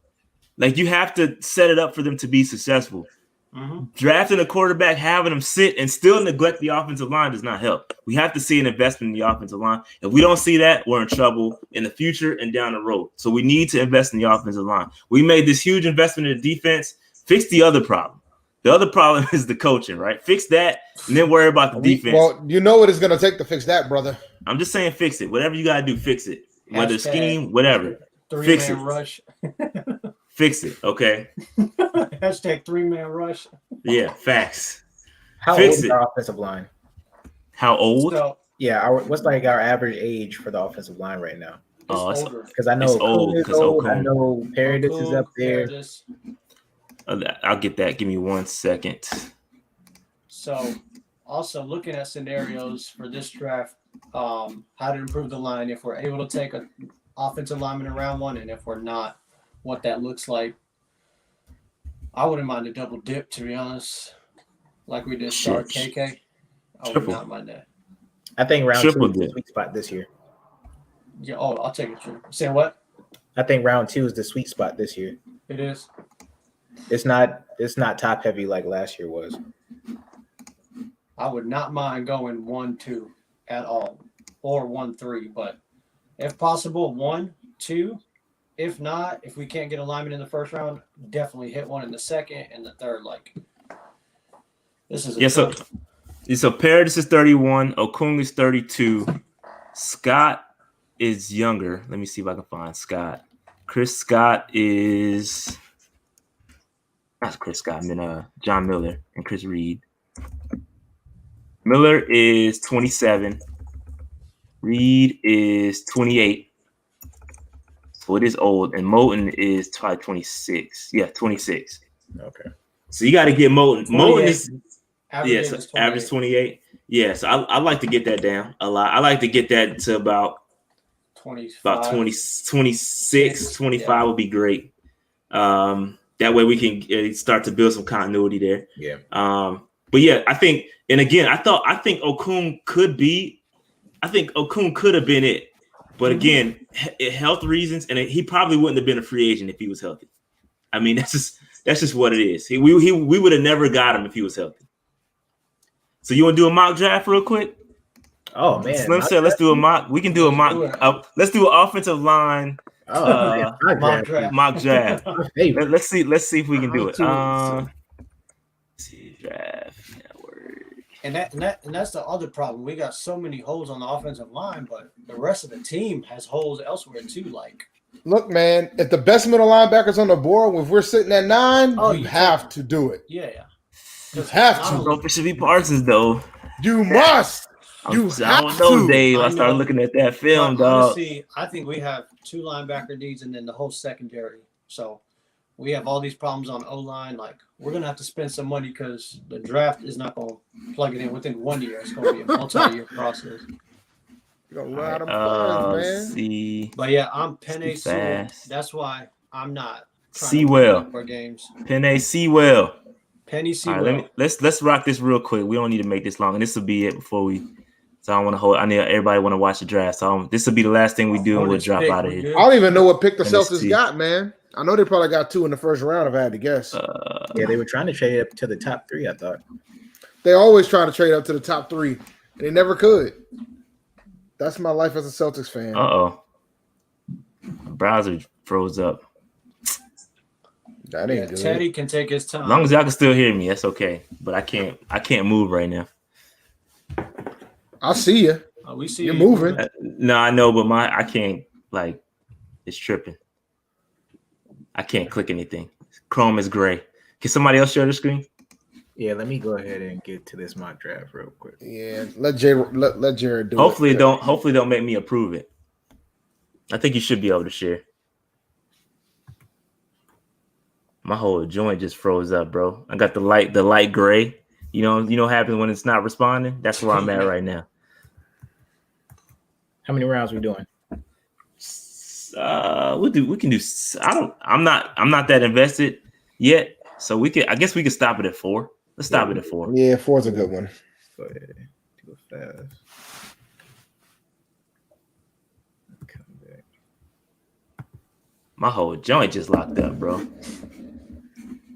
Like you have to set it up for them to be successful. Mm-hmm. Drafting a quarterback, having them sit and still neglect the offensive line does not help. We have to see an investment in the offensive line. If we don't see that, we're in trouble in the future and down the road. So we need to invest in the offensive line. We made this huge investment in the defense. Fix the other problem. The other problem is the coaching, right? Fix that and then worry about the defense. Well, you know what it's going to take to fix that, brother. I'm just saying fix it. Whatever you got to do, fix it. Whether scheme, whatever. Fix it. Rush. Fix it, okay? Hashtag 3-man rush. Yeah, facts. How old is our offensive line? How old? What's like our average age for the offensive line right now? It's older. Because I know it's old. I know Paradis is up there. I'll get that. Give me 1 second. So, also looking at scenarios for this draft, how to improve the line if we're able to take an offensive lineman in round 1, and if we're not, what that looks like. I wouldn't mind a double dip, to be honest, like we did start KK. I would not mind that. I think round 2 is the sweet spot this year. Yeah. Oh, I'll take it. Say what? I think round 2 is the sweet spot this year. It is. It's not top heavy like last year was. I would not mind going 1-2 at all, or 1-3, but if possible, 1-2. If not, if we can't get a lineman in the first round, definitely hit one in the second and the third. Like this is so Paradis is 31, Okung is 32, Scott is younger. Let me see if I can find Scott. Chris Scott is not Chris Scott. I mean, John Miller and Chris Reed. Miller is 27. Reed is 28. So it is old. And Moten is 26. Yeah, 26. Okay. So you got to get Moten. Moten is average 28. Yeah, so I like to get that down a lot. I like to get that to about 26, 25 would be great. That way we can start to build some continuity there. Yeah. But yeah, I think Okung could have been it. But again, health reasons, and he probably wouldn't have been a free agent if he was healthy. I mean, that's just what it is. We would have never got him if he was healthy. So you want to do a mock draft real quick? Oh man, Slim said, "Let's do a mock. We can do a mock. Let's do an offensive line mock draft. Let's see if we can do it. See draft network. And that's the other problem. We got so many holes on the offensive line, but the rest of the team has holes elsewhere too. Like, look, man, if the best middle linebackers on the board, if we're sitting at 9, you have to do it. Yeah. You have to. Don't should be Parsons though. You must. I don't know, Dave. I started looking at that film, dog. Honestly, I think we have 2 linebacker needs and then the whole secondary. So we have all these problems on O-line. Like, we're going to have to spend some money because the draft is not going to plug it in within 1 year. It's going to be a multi-year process. You got a lot of players, man. See. But yeah, I'm Penny Sewell. That's why I'm not Sewell for games. Penny Sewell. Penny Sewell. All right, let's rock this real quick. We don't need to make this long, and this will be it before we. So I don't want to hold. I need everybody want to watch the draft. So this will be the last thing we do, and we'll drop out of here. I don't even know what pick the Celtics got, man. I know they probably got 2 in the first round, if I had to guess. Yeah, they were trying to trade up to the top 3, I thought. They always try to trade up to the top 3, and they never could. That's my life as a Celtics fan. Browser froze up. That ain't good. Teddy can take his time. As long as y'all can still hear me, that's okay. But I can't move right now. I see you. We see you're moving. No, I know, but I can't, like, it's tripping. I can't click anything. Chrome is gray. Can somebody else share the screen? Yeah, let me go ahead and get to this mock draft real quick. Yeah, let Jarrett do hopefully it. Hopefully don't make me approve it. I think you should be able to share. My whole joint just froze up, bro. I got the light gray. You know what happens when it's not responding? That's where I'm at right now. How many rounds are we doing? We can do. I'm not that invested yet, so I guess we can stop it at 4. Let's stop it at 4. Yeah, 4's a good one. Go ahead, do it fast. Come back. My whole joint just locked up, bro.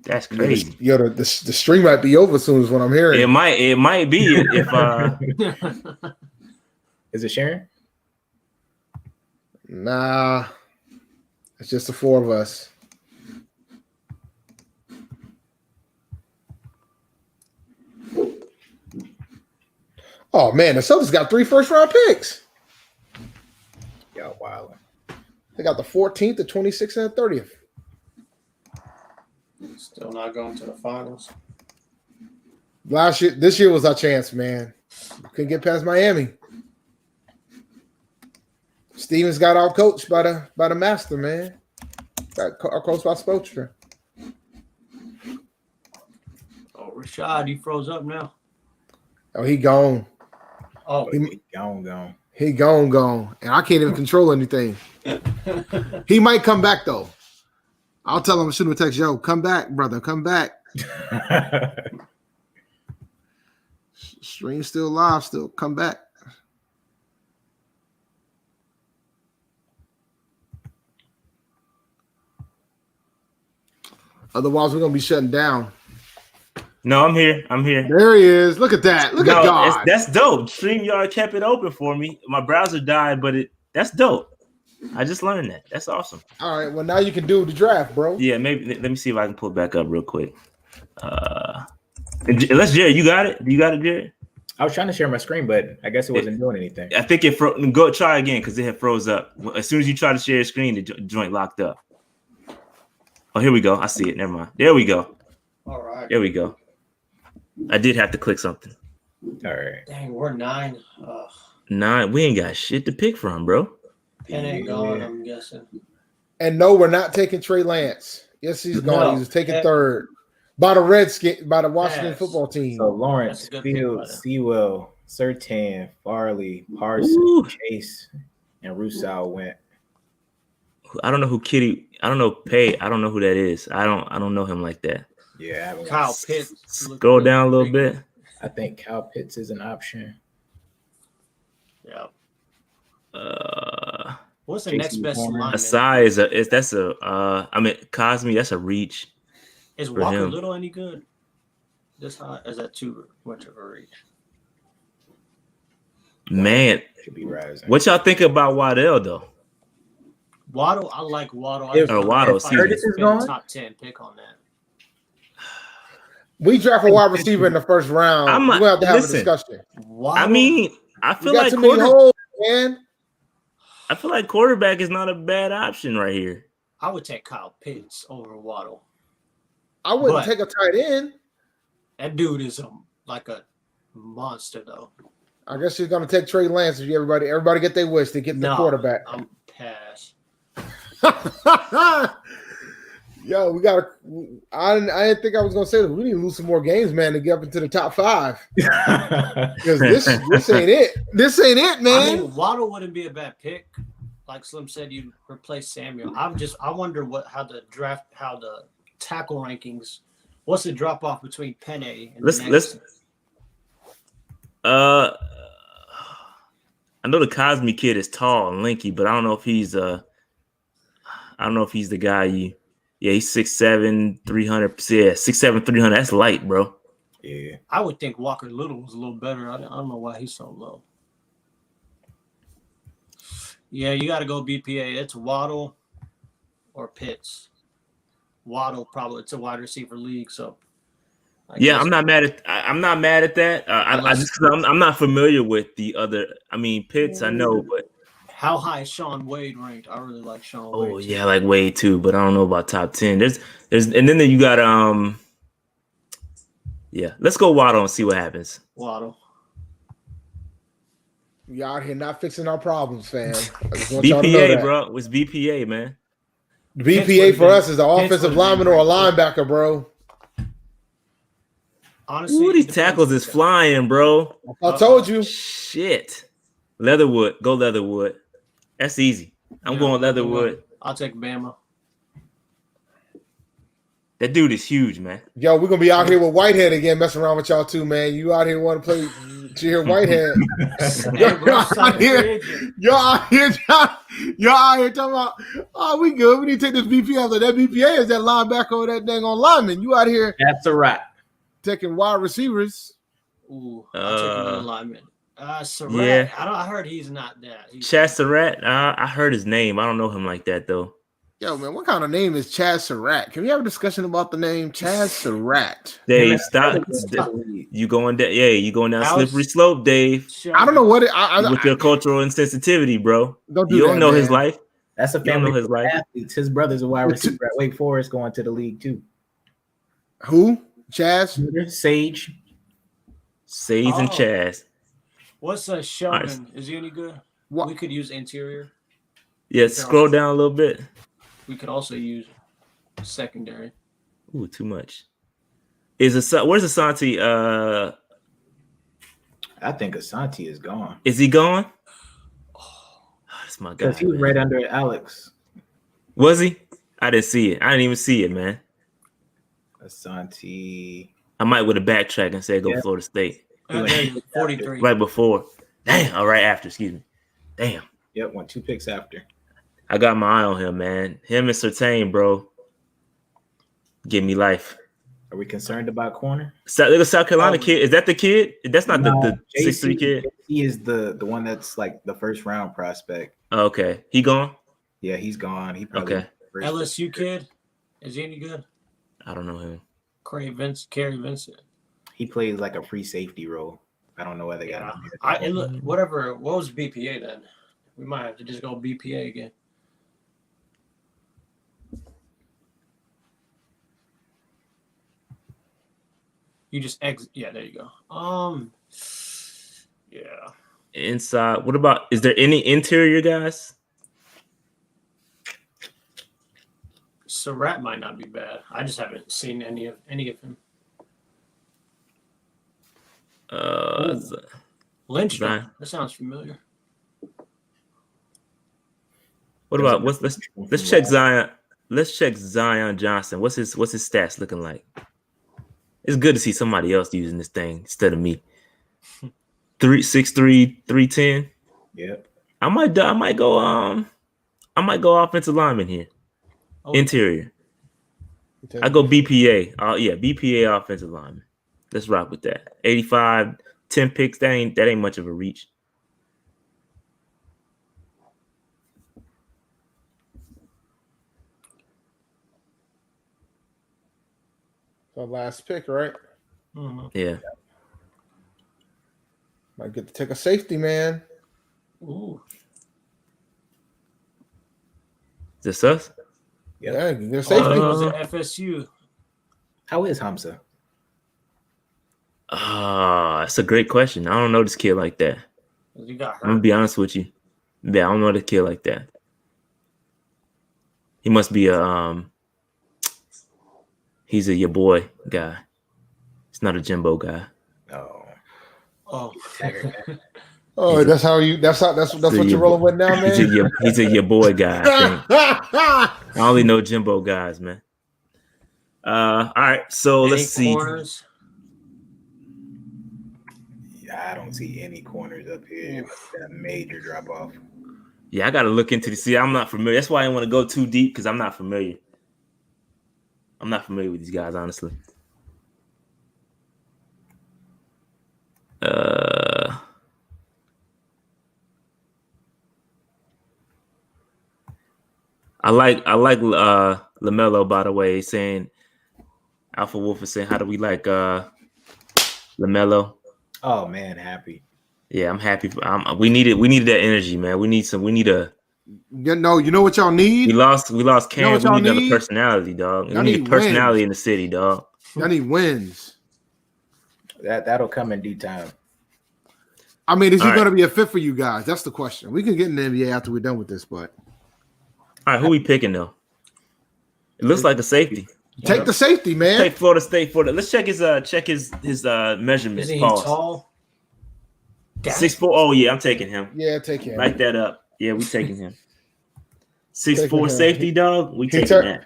That's crazy. Yo, the stream might be over soon, is what I'm hearing. It might be if Is it sharing? Nah, it's just the 4 of us. Oh man, the Celtics got 3 first-round picks. Y'all wilding. They got the 14th, the 26th, and the 30th. Still not going to the finals. This year was our chance, man. Couldn't get past Miami. Stevens got out coached by the master, man. Got out coached by Spoelstra. Oh, Rashad, he froze up now. Oh, he gone. Oh, he gone. He gone. And I can't even control anything. He might come back, though. I'll tell him, shoot him a text, yo, come back, brother, come back. Stream's still live, still come back. Otherwise, we're going to be shutting down. No, I'm here. There he is. Look at that. Look at God. That's dope. StreamYard kept it open for me. My browser died, but that's dope. I just learned that. That's awesome. All right. Well, now you can do the draft, bro. Yeah, maybe. Let me see if I can pull it back up real quick. Unless Jarrett, you got it? Do you got it, Jarrett? I was trying to share my screen, but I guess it wasn't doing anything. I think go try again because it had froze up. As soon as you try to share your screen, the joint locked up. Oh, here we go. I see it. Never mind. There we go. All right. There we go. I did have to click something. All right. Dang, we're 9. Ugh. 9. We ain't got shit to pick from, bro. Pen ain't gone, I'm guessing. And no, we're not taking Trey Lance. Yes, he's gone. No. He's taking third by the by the Washington Yes. football team. So Lawrence, That's a good pick, Fields, brother. Sewell, Surtain, Farley, Parsons, Ooh. Chase, and Rousseau went. I don't know who Kitty. I don't know Pay. I don't know who that is. I don't know him like that. Yeah, I haven't Kyle Pitts. Scroll down a little bit. I think Kyle Pitts is an option. Yeah. Uh, What's the JC next best Horner. lineman? Asai I mean Cosme. That's a reach. Is for Walker him. Little any good? This high? Is that too much of a reach? Man, Should be rising. what y'all think about Waddell though? Waddle, I like Waddle. If- I Waddle, if Curtis is gone? top 10 pick on that. We draft a wide receiver in the first round. I'm We're not- gonna have to have listen. a discussion. Waddle, I mean, I We feel got like too many holes, man. I feel like quarterback is not a bad option right here. I would take Kyle Pitts over Waddle. I wouldn't But- take a tight end. That dude is like a monster, though. I guess you're gonna take Trey Lance. If everybody get their wish. They get the No, quarterback. I'm pass. Yo, we gotta. I didn't think I was gonna say this. We need to lose some more games, man, to get up into the top 5. Because this ain't it. This ain't it, I man. mean, Waddle wouldn't be a bad pick. Like Slim said, you replace Samuel. I wonder how the tackle rankings. What's the drop off between Penne and Let's I know the Cosme kid is tall and lanky, but I don't know if he's the guy you. Yeah, he's 6'7", 300. Yeah, 6'7", 300. That's light, bro. Yeah. I would think Walker Little was a little better. I don't know why he's so low. Yeah, you got to go BPA. It's Waddle or Pitts. Waddle probably. It's a wide receiver league, so. I Yeah, guess- I'm not mad at that. I'm not familiar with the other. I mean, Pitts, I know, but How high is Sean Wade ranked? I really like Sean Wade. oh yeah, like way too. But I don't know about top 10. There's, and then you got yeah. Let's go Waddle and see what happens. Waddle. We out here not fixing our problems, fam. I just want y'all to know BPA, that. bro. It's BPA, man. The BPA for us is an offensive Pittsburgh lineman or a linebacker, bro. Honestly, Ooh, these it depends. tackles is flying, bro. I told you. Shit. Leatherwood. Go Leatherwood. That's easy. I'm going Leatherwood. I'll take Bama. That dude is huge, man. Yo, we're gonna be out here with Whitehead again, messing around with y'all too, man. You out here want to play Jarrett Whitehead? Hey, bro, sign a free agent. Y'all out here talking about, oh, we good. We need to take this BPA. I was like, that BPA is that linebacker or that dang on lineman. You out here That's a wrap. taking wide receivers. Ooh, I'll take another lineman. Surratt. Yeah. I heard he's not that. Chaz Surratt. I heard his name. I don't know him like that though. Yo, man, what kind of name is Chaz Surratt? Can we have a discussion about the name Chaz Surratt? Dave, stop. You going down? Yeah, you going down slippery slope, Dave. I don't know what it. With your cultural insensitivity, bro. Don't do You don't that, know man. his life. That's a You don't family know his of life. athletes. His brother's a wide receiver at Wake Forest going to the league too. Who? Chaz? Sage. Sage and Oh. Chaz. What's Sheldon? Is he any good? What? We could use interior. Yeah, scroll down a little bit. We could also use secondary. Ooh, too much. Where's Asante? I think Asante is gone Is he gone? Oh, that's my guy. because he was man. right under Alex. Was he? I didn't see it. I didn't even see it, man. Asante. I might would have backtracked and said go Yeah. Florida State There you go, 43. right before. Damn. All right after. Excuse me. Damn. Yep, went 2 picks after. I got my eye on him, man. Him and Surtain, bro. Give me life. Are we concerned about corner? Look at South Carolina kid. Is that the kid? That's not No, the 6'3" kid. He is the one that's like the first round prospect. Oh, okay. He gone? Yeah, he's gone. He probably Okay. first- LSU kid. Is he any good? I don't know him. Carey Vincent. He plays like a free safety role. I don't know whether they got him. What was BPA then? We might have to just go BPA again. You just yeah, there you go. Yeah. Inside. What about? Is there any interior guys? Surratt might not be bad. I just haven't seen any of him. Lindstrom. That sounds familiar. What about let's check Zion. Let's check Zion Johnson. What's his stats looking like? It's good to see somebody else using this thing instead of me. 6'3", 310. Yep. I might go offensive lineman here. Oh. Interior. I go BPA. BPA offensive lineman. Let's rock with that. 85, 10 picks. That ain't much of a reach. The last pick, right? Mm-hmm. Yeah. Might get to take a safety, man. Ooh. Is this us? Yeah, you get a safety. It was at FSU. How is Hamza? That's a great question. I don't know this kid like that. You got hurt. I'm gonna be honest with you. Yeah, I don't know this kid like that. He must be he's a your boy guy. He's not a Jimbo guy. Oh. Oh, that's what you're rolling with now, man. He's a your boy guy. I only know Jimbo guys, man. All right, so let's see. Corners? Yeah, I don't see any corners up here. A major drop off. Yeah, I got to look into this. See, I'm not familiar. That's why I want to go too deep because I'm not familiar. I'm not familiar with these guys, honestly. I like LaMelo, by the way, saying Alpha Wolf is saying, how do we like LaMelo? Oh man, happy. Yeah, I'm happy. We needed that energy, man. We need a. You know what y'all need? We lost Cam. You know what we y'all need another need? personality, dog. Y'all We need need a personality wins. in the city, dog. Y'all need wins. That'll come in due time. I mean, is he All going right. to be a fit for you guys? That's the question. We can get in the NBA after we're done with this, but All right, who we picking though? It looks like a safety. take the safety, man. Take Florida State for the. Let's check his measurements. Is he Pause. tall? 6'4". Oh yeah, I'm taking him. Yeah, take him. Light that up. Yeah, we taking him. Taking 6'4" him. safety, dog. We He taking turned. that.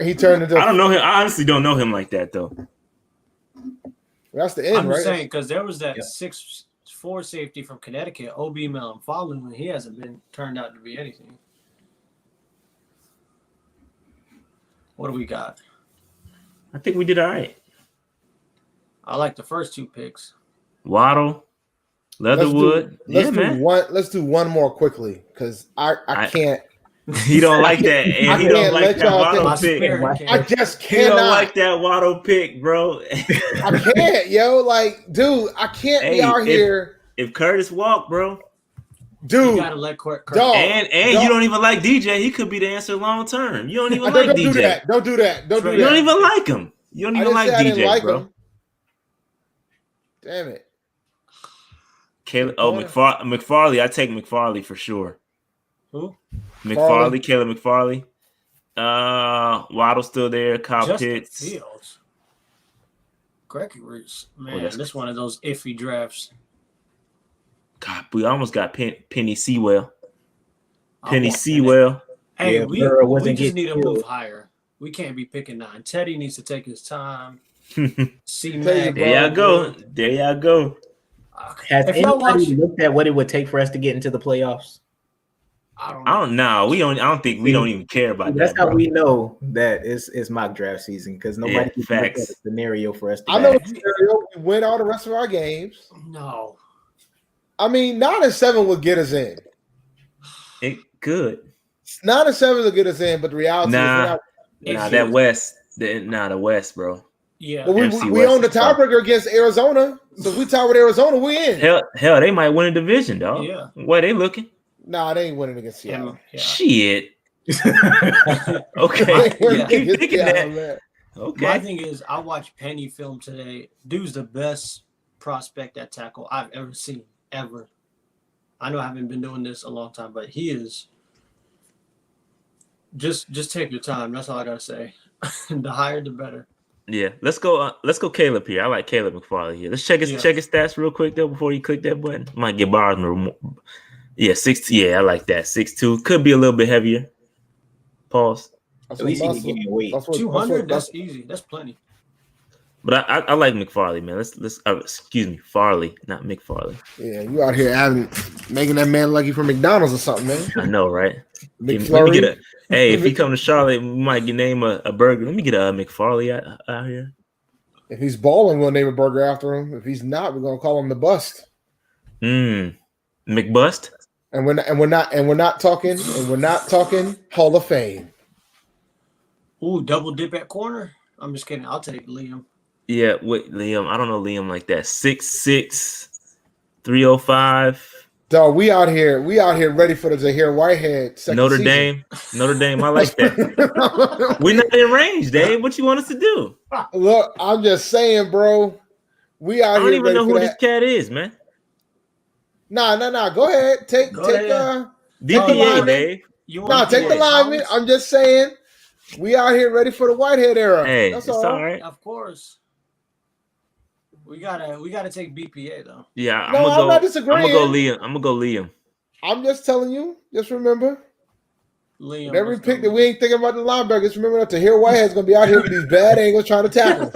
He turned into. I don't know him. I honestly don't know him like that though. That's the end, I'm right? just saying because there was that 6'4" safety from Connecticut, Obi Melamfalu, and he hasn't been turned out to be anything. What do we got? I think we did all right. I like the first two picks. Waddle, Leatherwood. Let's do one more quickly because I can't. He don't like that, and he don't like that Waddle pick. I just He cannot. don't like that Waddle pick, bro. I can't, yo. Like, dude, I can't be out here. If Curtis walk, bro, dude, You gotta let Kurt. dog, and you don't even like DJ. He could be the answer long term. You don't even don't like do DJ. that. Don't do that. Don't do that. You don't even like him. You don't I even didn't like say I didn't DJ, like bro. him. Damn it. Caleb, McFarley. I take McFarley for sure. Who? McFarley, Caleb McFarley. Waddle still there. Kyle Justin Pitts. Fields. Gregory, man, that's- this one of those iffy drafts. God, we almost got Penny Sewell. I Penny want Sewell. Hey, Yeah, we Burrow wasn't just need getting to move killed. higher. We can't be picking 9. Teddy needs to take his time. See, Tell you, Mac. bro. There y'all go. There y'all go. Has If y'all anybody watch, looked at what it would take for us to get into the playoffs? I don't know. I don't know. I don't think we don't even care about That's that. how Bro. we know that it's mock draft season because nobody Yeah, can look at facts. a scenario for us to I know get. the scenario. We win all the rest of our games. No. I mean, 9-7 would get us in. It could. 9-7 will get us in, but the reality is we're Nah, not. nah. That West. The West, bro. Yeah. But we NFC we West own the is tough. tiebreaker against Arizona. So if we tie with Arizona, we in. Hell, they might win a division, dog. Yeah. Why they looking? Nah, they ain't winning against Seattle. Yeah. Shit. Okay. They ain't winning Keep against thinking Seattle, that. man. Okay. My thing is, I watched Penny film today. Dude's the best prospect at tackle I've ever seen, ever. I know I haven't been doing this a long time, but he is. Just take your time. That's all I gotta say. The higher, the better. Yeah, let's go. Caleb here. I like Caleb McFarley here. Let's check his stats real quick though before you click that button. Might get bars. Yeah, 6'2". Yeah, I like that. 6'2". Could be a little bit heavier. Pause. At least he can gain weight. 200. That's easy. That's plenty. But I like McFarley, man. Let's excuse me, Farley, not McFarley. Yeah, you out here making that man like you from McDonald's or something, man. I know, right? Let me McFlurry. get hey, if he come to Charlotte, we might name a burger. Let me get a McFarley out here. If he's balling, we'll name a burger after him. If he's not, we're gonna call him the Bust. McBust. And we're not talking Hall of Fame. Ooh, double dip at corner. I'm just kidding. I'll take Liam. Yeah, wait, Liam. I don't know Liam like that. 6'6", 305. Dog, we out here ready for the Zahir Whitehead. Notre Dame. I like that. We're not in range, Dave. What you want us to do? Look, I'm just saying, bro. We out I don't here even ready know for who that. this cat is, man. Nah. Go ahead. Take DPA, Dave. Take the lineman. I'm just saying, we out here ready for the Whitehead era. Hey, that's it's all right. Of course. We gotta take BPA though. Yeah, I'm not disagreeing. I'm gonna go Liam. I'm just telling you. Just remember, Liam. with every pick that we ain't thinking about the linebackers, remember that Tahir Whitehead's gonna be out here with these bad angles trying to tackle.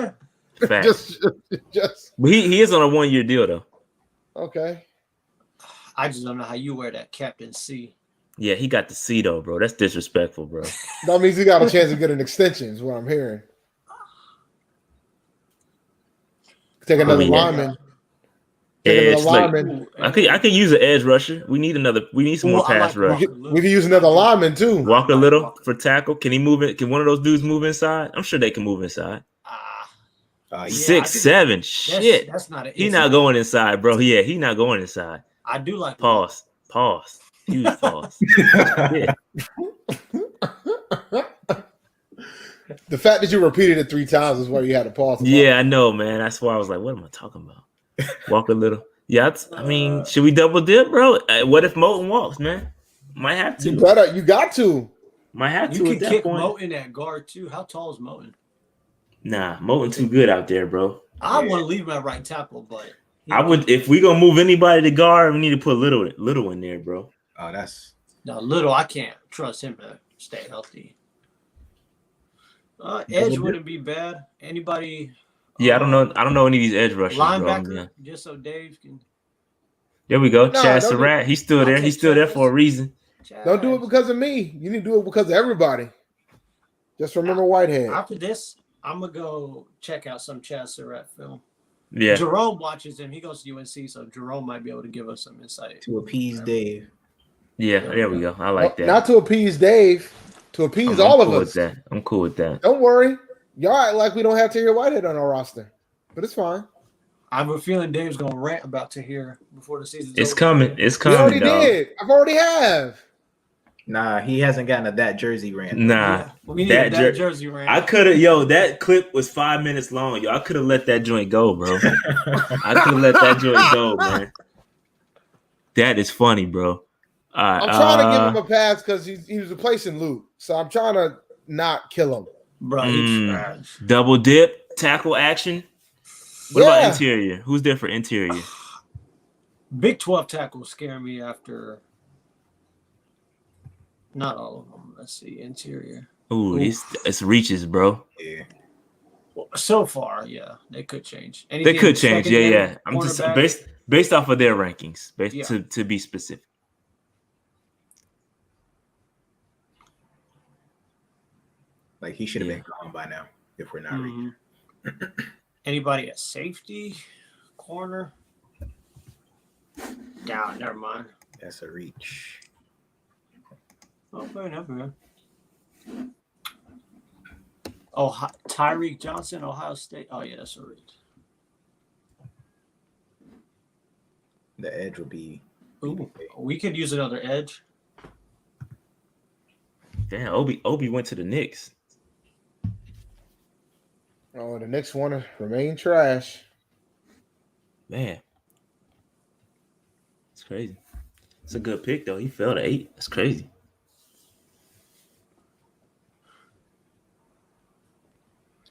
Facts. But he is on a 1-year deal though. Okay. I just don't know how you wear that Captain C. Yeah, he got the C though, bro. That's disrespectful, bro. That means he got a chance to get an extension. Is what I'm hearing. Take another lineman. Edge, I could use an edge rusher. We need some more pass rush. We can use another lineman too. Walker Little for tackle. Can he move it? Can one of those dudes move inside? I'm sure they can move inside. 6'7". Shit. That's not He's not going inside, bro. Yeah, he's not going inside. I do like Pause. Huge pause. Yeah. The fact that you repeated it 3 times is why you had to pause. Yeah, I know, man. That's why I was like, what am I talking about? Walk a little. Yeah, I mean, should we double dip, bro? What if Moten walks, man? Might have to. You got to. Might have to. You at can that kick point. Moten at guard too. How tall is Moten? Nah, Moten too good out there, bro. I want to leave him at right tackle, but I would if we gonna move anybody to guard, we need to put little in there, bro. Oh, that's Little. I can't trust him to stay healthy. Edge wouldn't be bad. Anybody? Yeah, I don't know any of these edge rushers, linebacker, bro. just so Dave can. There we go. Chad Surratt. He's still there. He's still there for a reason. Don't do it because of me. You need to do it because of everybody. Just remember Whitehead. After this, I'm gonna go check out some Chad Surratt film. Yeah. Jerome watches him. He goes to UNC, so Jerome might be able to give us some insight. To appease Dave. Yeah, there we go. I like that. Not to appease Dave, to appease all of us. I'm cool with that. Don't worry. Y'all act like we don't have Tahir Whitehead on our roster, but it's fine. I have a feeling Dave's gonna rant about Tahir before the season's It's over. coming. It's We coming. already dog. did. I've already have. Nah, he hasn't gotten that jersey rant. Nah, We need that jersey rant. I could have. That clip was 5 minutes long. Yo, I could have let that joint go, bro. I could have let that joint go, man. That is funny, bro. I'm trying to give him a pass because he was replacing Luke, so I'm trying to not kill him. Bro, double dip, tackle action. What about interior? Who's there for interior? Big 12 tackles scare me after. Not all of them. Let's see. Interior. Ooh, it's reaches, bro. Yeah. Well, so far, yeah, they could change. They could change. Yeah. I'm just cornerback? based off of their rankings, Yeah. to be specific. Like he should have been gone by now if we're not reaching. Anybody at safety, corner? Down. Never mind. That's a reach. Oh, fair enough, man. Oh, Tyreek Johnson, Ohio State. Oh, yeah, that's right. The edge would be. Ooh, we could use another edge. Damn, Obi went to the Knicks. Oh, the Knicks want to remain trash. Man, it's crazy. It's a good pick though. He fell to 8. That's crazy.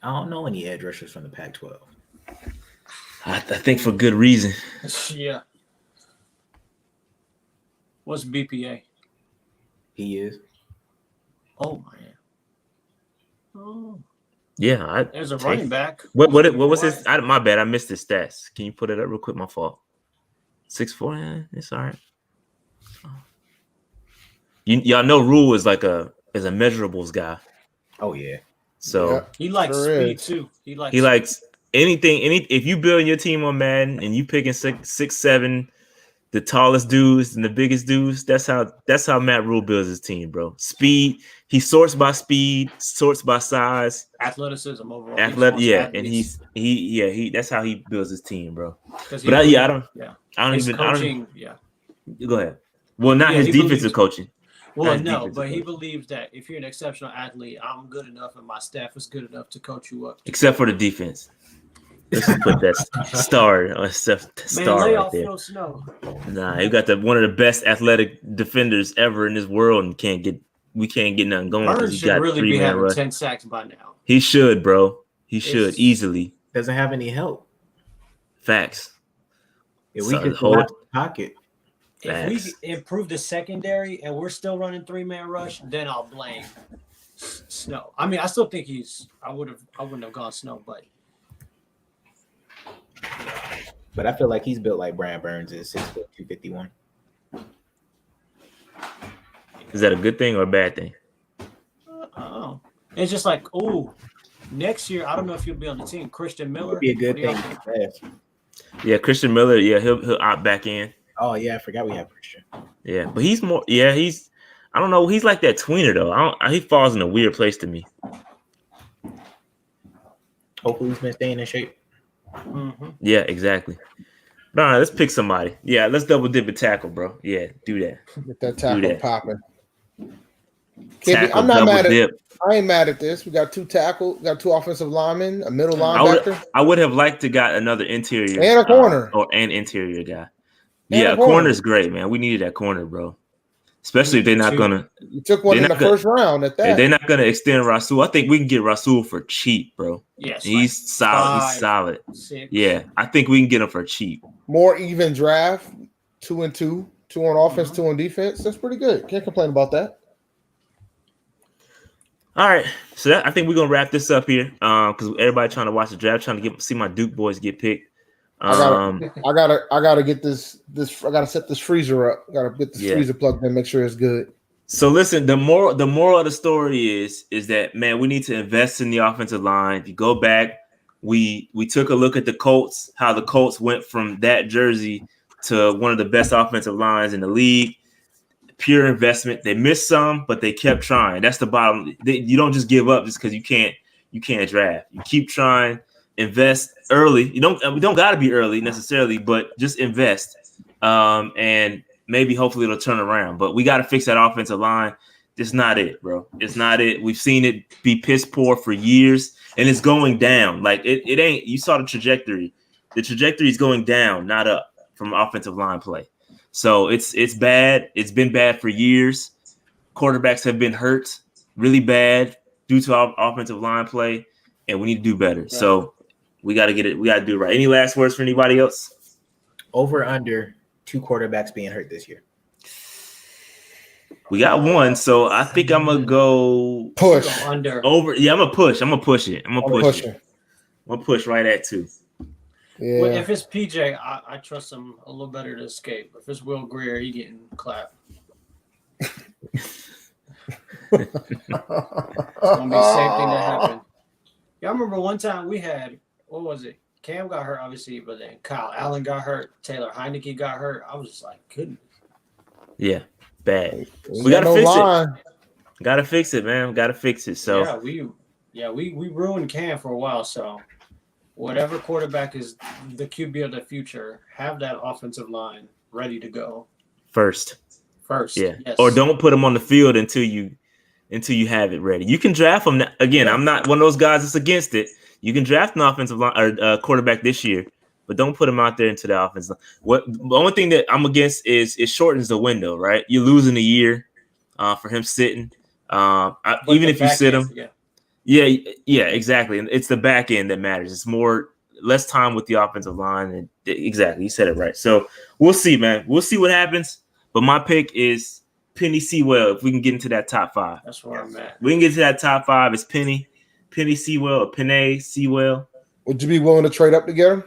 I don't know any edge rushers from the Pac-12. I think for good reason. Yeah. What's BPA? He is. Oh, man. Oh. Yeah, There's a running back. What was his? My bad. I missed his stats. Can you put it up real quick? My fault. 6'4". Yeah, it's all right. Y'all know Rule is a measurables guy. Oh yeah. So he likes speed too. He likes anything. If you build your team on Madden and you picking 6'7", the tallest dudes and the biggest dudes, that's how Matt Rule builds his team, bro. Speed. He sorts by speed, sorts by size, athleticism overall. Yeah, and he that's how he builds his team, bro. But I don't even. Go ahead. Well, not his defensive coaching. Well, no, but he believes that if you're an exceptional athlete, I'm good enough and my staff is good enough to coach you up. Except for the defense. Let's just put that star lay right off there. Phil Snow. Nah, you got one of the best athletic defenders ever in this world, and we can't get nothing going. Burns should really be having 10 sacks by now. He should, bro. He should easily. Doesn't have any help. Facts. If we could hold pocket. If we improve the secondary and we're still running 3-man rush, then I'll blame Snow. I mean, I still think I wouldn't have gone Snow, but I feel like he's built like Brad Burns is 6', 251. Is that a good thing or a bad thing? Oh, it's just like, next year I don't know if he'll be on the team. Christian Miller would be a good thing. Yeah, Christian Miller. Yeah, he'll opt back in. Oh yeah, I forgot we have Christian. Yeah, but he's more. Yeah, he's. I don't know. He's like that tweener though. He falls in a weird place to me. Hopefully he's been staying in shape. Mm-hmm. Yeah, exactly. No, let's pick somebody. Yeah, let's double dip a tackle, bro. Yeah, do that. Get that tackle popping. Tackle, I'm not mad dip. I ain't mad at this. We got 2 tackles, got 2 offensive linemen, a middle linebacker. I would have liked to got another interior and a corner or an interior guy. Yeah, a corner's great, man. We needed that corner, bro. Especially if they're not gonna. You took one in the first round at that. They're not gonna extend Rasul. I think we can get Rasul for cheap, bro. Yes, he's solid. He's solid. 6. Yeah, I think we can get him for cheap. More even draft, 2 and 2, 2 on offense, 2 on defense. That's pretty good. Can't complain about that. All right, so I think we're gonna wrap this up here, because everybody trying to watch the draft, trying to see my Duke boys get picked. I gotta get this. I gotta set this freezer up. Gotta get this freezer plugged in, make sure it's good. So listen, the moral of the story is that, man, we need to invest in the offensive line. If you go back, we took a look at the Colts, how the Colts went from that jersey to one of the best offensive lines in the league. Pure investment. They missed some, but they kept trying. That's the bottom. You don't just give up just because you can't draft. You keep trying. Invest early. We don't got to be early necessarily, but just invest. And maybe hopefully it'll turn around. But we got to fix that offensive line. It's not it, bro. It's not it. We've seen it be piss poor for years, and it's going down. Like it ain't. You saw the trajectory. The trajectory is going down, not up, from offensive line play. So it's bad. It's been bad for years. Quarterbacks have been hurt really bad due to our offensive line play, and we need to do better. Right. So we got to get it. We got to do it right. Any last words for anybody else? Over under 2 quarterbacks being hurt this year. We got 1, so I think I'm gonna go push under. Over. Yeah, I'm gonna push. I'm gonna push it. I'm gonna push right at 2. Yeah. Well, if it's PJ, I trust him a little better to escape. If it's Will Greer, he getting clapped. It's gonna be the same thing that happened. Y'all remember one time we had, what was it? Cam got hurt, obviously, but then Kyle Allen got hurt. Taylor Heineke got hurt. I was just like, goodness. Yeah, bad. We gotta fix it. Gotta fix it, man. Gotta fix it. So yeah, Yeah, we ruined Cam for a while, so whatever quarterback is the QB of the future, have that offensive line ready to go. First. Yeah. Yes. Or don't put him on the field until you have it ready. You can draft him again. I'm not one of those guys that's against it. You can draft an offensive line or quarterback this year, but don't put him out there into the offense. The only thing that I'm against is it shortens the window, right? You're losing a year for him sitting. Even if you sit him, yeah, exactly. And it's the back end that matters. It's less time with the offensive line, and exactly, you said it right. So we'll see, man. We'll see what happens. But my pick is Penny Sewell. If we can get into that top 5, that's where I'm at. We can get to that top 5. It's Penny Sewell or Penny Sewell. Would you be willing to trade up to get him?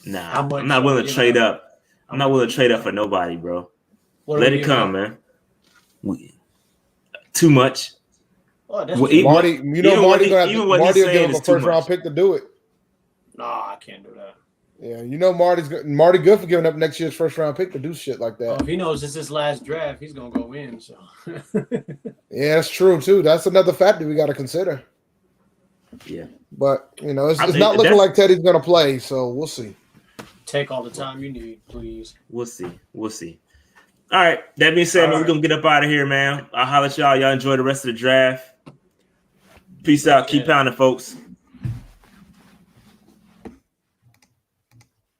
Nah, I'm not willing to trade up. I'm not willing to trade up for nobody, bro. Let it come, man. Too much. Oh, that's Marty, Marty's gonna give him a first round pick to do it. Nah, I can't do that. Yeah, Marty good for giving up next year's first round pick to do shit like that. Well, if he knows it's his last draft, he's gonna go in. So yeah, that's true too. That's another factor we got to consider. Yeah, but it's not looking like Teddy's gonna play, so we'll see. Take all the time you need, please. We'll see. All right. That being said, man, we're gonna get up out of here, man. I'll holler at y'all. Y'all enjoy the rest of the draft. Peace out. Keep pounding, folks.